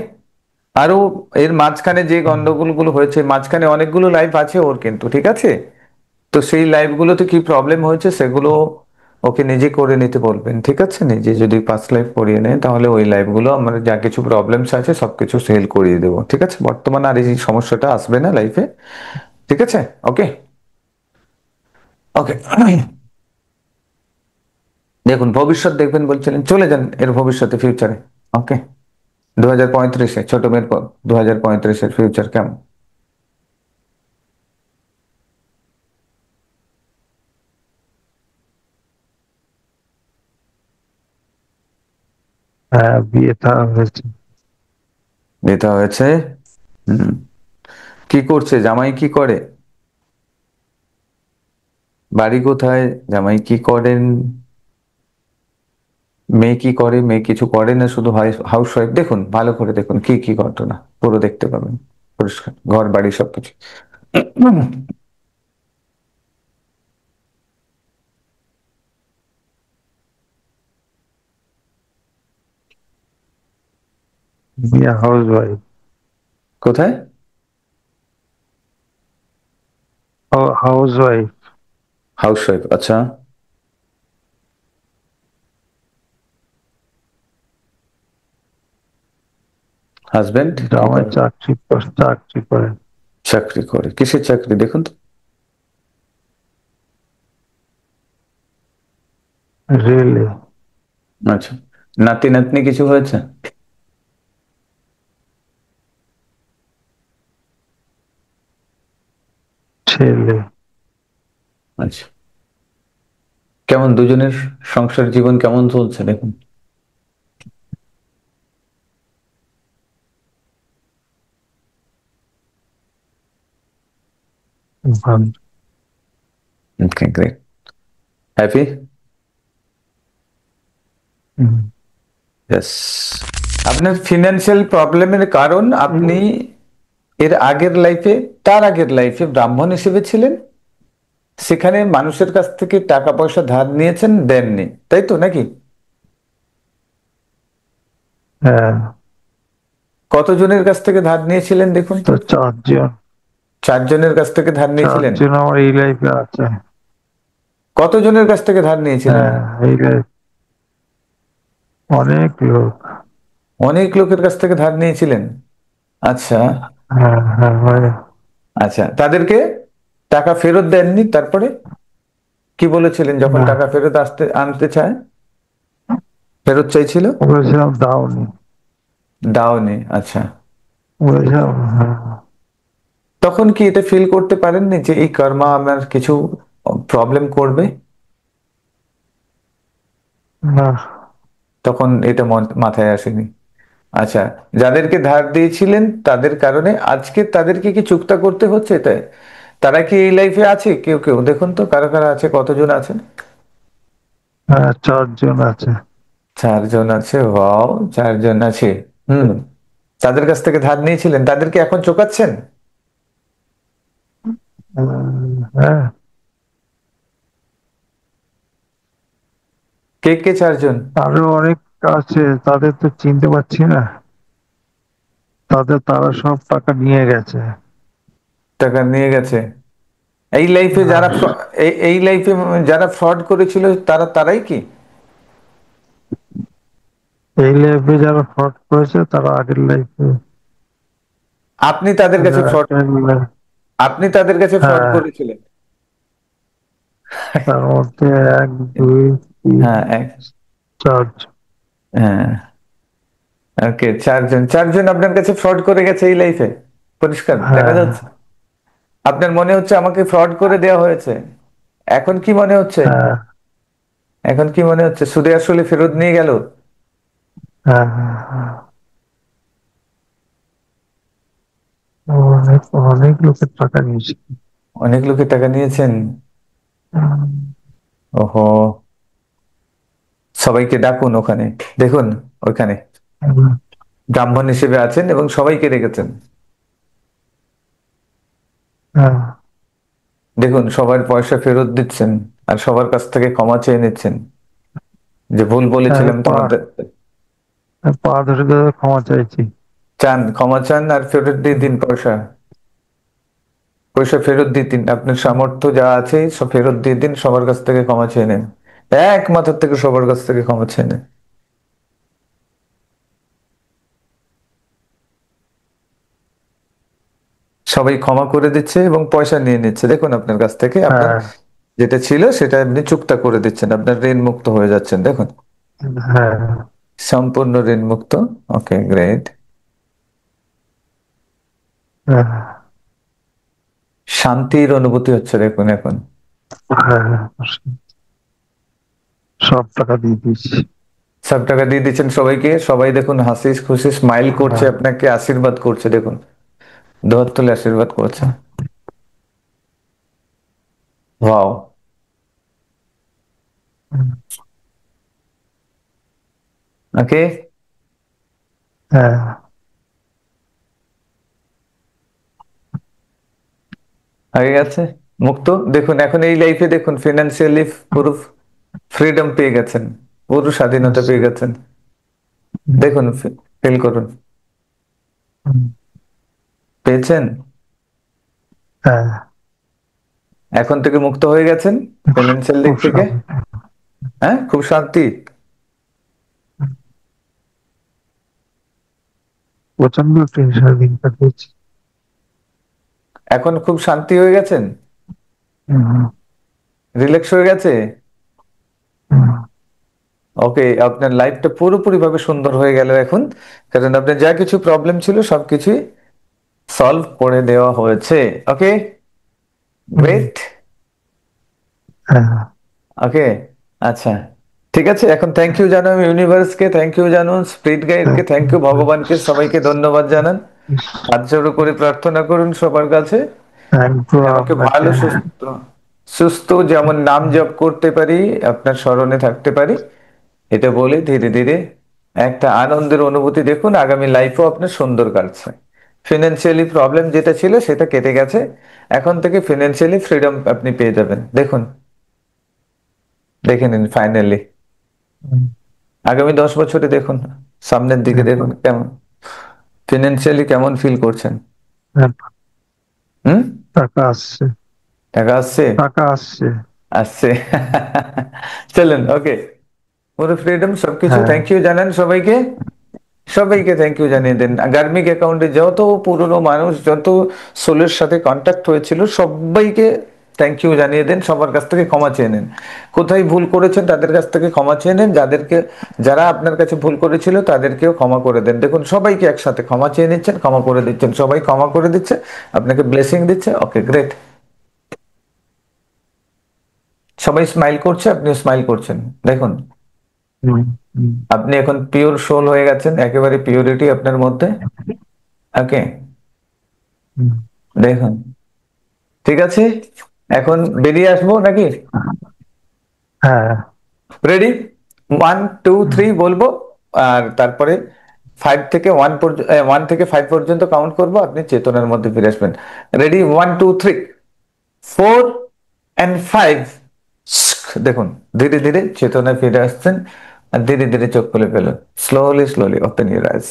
আরো এর মাঝখানে যে গন্ডগোল গুলো হয়েছে, মাঝখানে অনেকগুলো লাইফ আছে ওর কিন্তু, ঠিক আছে। তো সেই লাইফ গুলোতে কি প্রবলেম হয়েছে সেগুলো ওকে নিজে করে নিতে বলবেন, ঠিক আছে। নিজে যদি 5 লাইফ করিয়ে নেয় তাহলে ওই লাইফ গুলো আমার যা কিছু প্রবলেমস আছে সবকিছু সেল করিয়ে দেবো, ঠিক আছে। বর্তমানে আর এই সমস্যাটা আসবে না লাইফে, ঠিক আছে। ওকে। ওকে। দেখুন ভবিষ্যৎ দেখবেন বলছিলেন, চলে যান এর ভবিষ্যতে, ফিউচারে। ওকে। 2035-এ ছোট মেয়ের পর 2035-এর ফিউচার কেমন? হ্যাঁ, বিয়ে থা হয়েছে। যেটা হয়েছে। হম। কি করছে জামাই, কি করে? বাড়ি কোথায়? জামাই কি করেন? মেয়ে কি করে? মেয়ে কিছু করে না, শুধু হাউস ওয়াইফ। দেখুন ভালো করে দেখুন কি কি ঘটনা, পুরো দেখতে পাবেন পরিষ্কার, ঘর বাড়ি সবকিছু। বিয়ে হাউস ওয়াইফ। কোথায়? House wife. হাউস ওয়াইফ, আচ্ছা। হাজবেন্ড কি জামাই করে? চাকরি করে। চাকরি করে, কিসের চাকরি দেখুন তো। রেলে। আচ্ছা। নাতি নাতনি কিছু হয়েছে? ছেলে। আচ্ছা। কেমন দুজনের সংসার জীবন কেমন চলছে দেখুন। ভালো। ওকে, গ্রেট। হ্যাপি? হুম। ইয়েস। আপনার ফিনান্সিয়াল প্রবলেমের কারণ আপনি এর আগের লাইফে, তার আগের লাইফে ব্রাহ্মণ হিসেবে ছিলেন, সেখানে মানুষের কাছ থেকে টাকা পয়সা ধার নিয়েছেন, দেননি, তাই তো নাকি? হ্যাঁ। কতজনের কাছ থেকে ধার নিয়েছিলেন দেখুন তো। তো চারজন। 4 জনের কাছ থেকে ধার নিয়েছিলেন? চারজন আমার এই লাইফে আছে। কতজনের কাছ থেকে ধার নিয়েছিলেন? হ্যাঁ, এই লাইফ অনেক লোক। অনেক লোকের কাছ থেকে ধার নিয়েছিলেন। আচ্ছা। হ্যাঁ, হ্যাঁ, আচ্ছা, তাদেরকে টাকা ফেরত দেননি তারপরে? কি বলেছিলেন যখন না, টাকা ফেরত আনতে চায়, ফেরত চাইছিল? বলেছিলাম দাওনি। দাওনি, আচ্ছা। বলেছিলাম, হ্যাঁ। তখন কি এটা ফিল করতে পারেননি যে এই কর্মা আমার কিছু প্রবলেম করবে? না। তখন এটা মাথায় আসেনি? আচ্ছা। যাদেরকে ধার দিয়েছিলেন তাদের কারণে আজকে তাদেরকে কি চুক্তা করতে হচ্ছে, তাই? তারা কি এই লাইফে আছে? কেউ কেউ দেখুন তো কারা কারা আছে, কতজন আছে? হ্যাঁ, চারজন আছে। 4 জন আছে, ওয়াও, 4 জন আছে। হুম। তাদের কাছ থেকে ধার নিয়েছিলেন, তাদেরকে এখন চোকাচ্ছেন? হ্যাঁ। কে কে 4 জন? আরো অনেক আছে, তাদের তো চিনতে পারছি না। তারা সব টাকা নিয়ে গেছে। টাকা নিয়ে গেছে? এই লাইফে না, যারা এই লাইফে যারা ফ্রড করেছিল তারাই কি? এই লাইফে যারা ফ্রড করেছে তারা আগের লাইফে, আপনি তাদের কাছে ফ্রড আপনি তাদের কাছে ফ্রড হ্যাঁ, করেছিলেন? তার মধ্যে এক, দুই, তিন, হ্যাঁ চার। হ্যাঁ, ওকে, চারজন, চারজন আপনার কাছে ফ্রড করে গেছে এই লাইফে, পরিষ্কার দেখা হ্যাঁ, যাচ্ছে। আপনার মনে হচ্ছে আমাকে ফ্রড করে দেওয়া হয়েছে? এখন কি মনে হচ্ছে? হ্যাঁ, এখন কি মনে হচ্ছে সুদে আসলে ফেরত নিয়ে গেল? হ্যাঁ, হ্যাঁ, হ্যাঁ। অনেক অনেক লোকের টাকা নিয়েছে। অনেক লোকের টাকা নিয়েছেন? হুম, ওহো, সবাইকে ডাকুন ওখানে, দেখুন ওইখানে হুম, ব্রাহ্মণ হিসেবে আছেন এবং সবাইকে রেখেছেন। হ্যাঁ, দেখুন সবার পয়সা ফেরত দিচ্ছেন আর সবার কাছ থেকে ক্ষমা চেয়ে নিচ্ছেন যে ভুল আমি বলেছিলাম তোমাদের। পা ধরে ধরে ক্ষমা চাইছি। চান, ক্ষমা চান আর ফেরত দিয়ে দিন পয়সা। পয়সা ফেরত দিয়ে দিন, আপনার সামর্থ্য যা আছে সব ফেরত দিয়ে দিন, সবার কাছ থেকে ক্ষমা চেয়ে নেন। এক মাথার থেকে সবার কাছ থেকে ক্ষমা চেয়ে নেন। সবাই ক্ষমা করে দিচ্ছে এবং পয়সা নিয়ে নিচ্ছে, দেখুন আপনার কাছ থেকে আপনার হ্যাঁ, যেটা ছিল সেটা আপনি চুক্তা করে দিচ্ছেন, আপনার ঋণ মুক্ত হয়ে যাচ্ছেন, দেখুন হ্যাঁ, সম্পূর্ণ ঋণ মুক্ত। ওকে, গ্রেট। হ্যাঁ, শান্তির অনুভূতি হচ্ছে দেখুন এখন। হ্যাঁ, সব টাকা দিয়ে দিয়েছি। সব টাকা দিয়ে দিচ্ছেন সবাইকে, সবাই দেখুন হাসি খুশি স্মাইল করছে, হ্যাঁ, আপনাকে আশীর্বাদ করছে, দেখুন দুহাত তুলে আশীর্বাদ করছে। ওয়াও। হুম, ওকে, হ্যাঁ, হয়ে গেছে, মুক্ত। দেখুন এখন এই লাইফে দেখুন ফিনান্সিয়ালি পুরো ফ্রিডম পেয়ে গেছেন, পুরো স্বাধীনতা আচ্ছা, পেয়ে গেছেন। হুম, দেখুন, ফিল করুন, হুম, পেয়েছেন। হ্যাঁ, এখন থেকে মুক্ত হয়ে গেছেন ফিনান্সিয়াল দিক খুব থেকে। শান্তি। হ্যাঁ, খুব শান্তি। প্রচন্ড টেনশনের দিন কাটিয়েছি। এখন খুব শান্তি হয়ে গেছেন, হুম, হুম, রিল্যাক্স হয়ে গেছে। হুম, ওকে, আপনার লাইফটা পুরোপুরি ভাবে সুন্দর হয়ে গেল এখন, কারণ আপনার যা কিছু প্রবলেম ছিল সবকিছুই সলভ করে দেওয়া হয়েছে। ওকে, হুম, গ্রেট। হ্যাঁ, ওকে, আচ্ছা, ঠিক আছে, এখন থ্যাংক ইউ জানান ইউনিভার্সকে, থ্যাংক ইউ জানুন স্পিরিট গাইডকে, থ্যাংক ইউ ভগবানকে, সবাইকে ধন্যবাদ জানান। হাত জোড়ো করে প্রার্থনা করুন সবার কাছে থ্যাংক ইউ যে আমাকে আপনাকে। ভালো সুস্থ সুস্থ যেমন নাম জপ করতে পারি, আপনার স্মরণে থাকতে পারি, এটা বলে ধীরে ধীরে একটা আনন্দের অনুভূতি দেখুন, আগামী লাইফও আপনার সুন্দর কাটছে। ফিনান্সিয়ালি প্রবলেম যেটা ছিল সেটা কেটে গেছে, এখন থেকে ফিনান্সিয়ালি ফ্রিডম আপনি পেয়ে যাবেন, দেখুন, দেখে নিন ফাইনালি। হুম, আগামী 10 বছরে দেখুন, সামনের দিকে দেখো, দেখুন কেমন ফিনান্সিয়ালি কেমন ফিল করছেন। হ্যাঁ, হুম, টাকা আসছে, টাকা আসছে? টাকা আসছে। আসছে। চলুন, ওকে, পুরো ফ্রিডম সবকিছু, হ্যাঁ, থ্যাংক ইউ জানান সবাইকে, সবাইকে থ্যাংক ইউ জানিয়ে দেন। গার্মিক অ্যাকাউন্টে যত পুরনো মানুষ, যত সোলের সাথে কন্ট্যাক্ট হয়েছিল সবাইকে থ্যাংক ইউ জানিয়ে দেন, সবার কাছ থেকে ক্ষমা চেয়ে নেন। কোথায় ভুল করেছেন তাদের কাছ থেকে ক্ষমা চেয়ে নেন, যারা আপনার কাছে ভুল করেছিল তাদেরকেও ক্ষমা করে দেন, দেখুন সবাইকে একসাথে ক্ষমা চেয়ে নিচ্ছেন, ক্ষমা করে দিচ্ছেন, সবাই ক্ষমা করে দিচ্ছে, আপনাকে ব্লেসিং দিচ্ছে। ওকে, গ্রেট। সবাই স্মাইল করছে, আপনিও স্মাইল করছেন, দেখুন হুম, হুম, আপনি এখন পিওর সোল হয়ে গেছেন, একেবারে পিওরিটি আপনার মধ্যে। ওকে, হুম, দেখুন, ঠিক আছে, এখন বেরিয়ে আসবো নাকি? হ্যাঁ, রেডি? 1 2 3 হুম, বলবো, আর তারপরে 1 থেকে 5 পর্যন্ত কাউন্ট করবো, আপনি চেতনার মধ্যে ফিরে আসবেন। রেডি? 1 2 3 4 and 5। দেখুন ধীরে ধীরে চেতনায় ফিরে আসছেন, আর ধীরে ধীরে চোখ খুলে ফেলুন, slowly slowly open your eyes.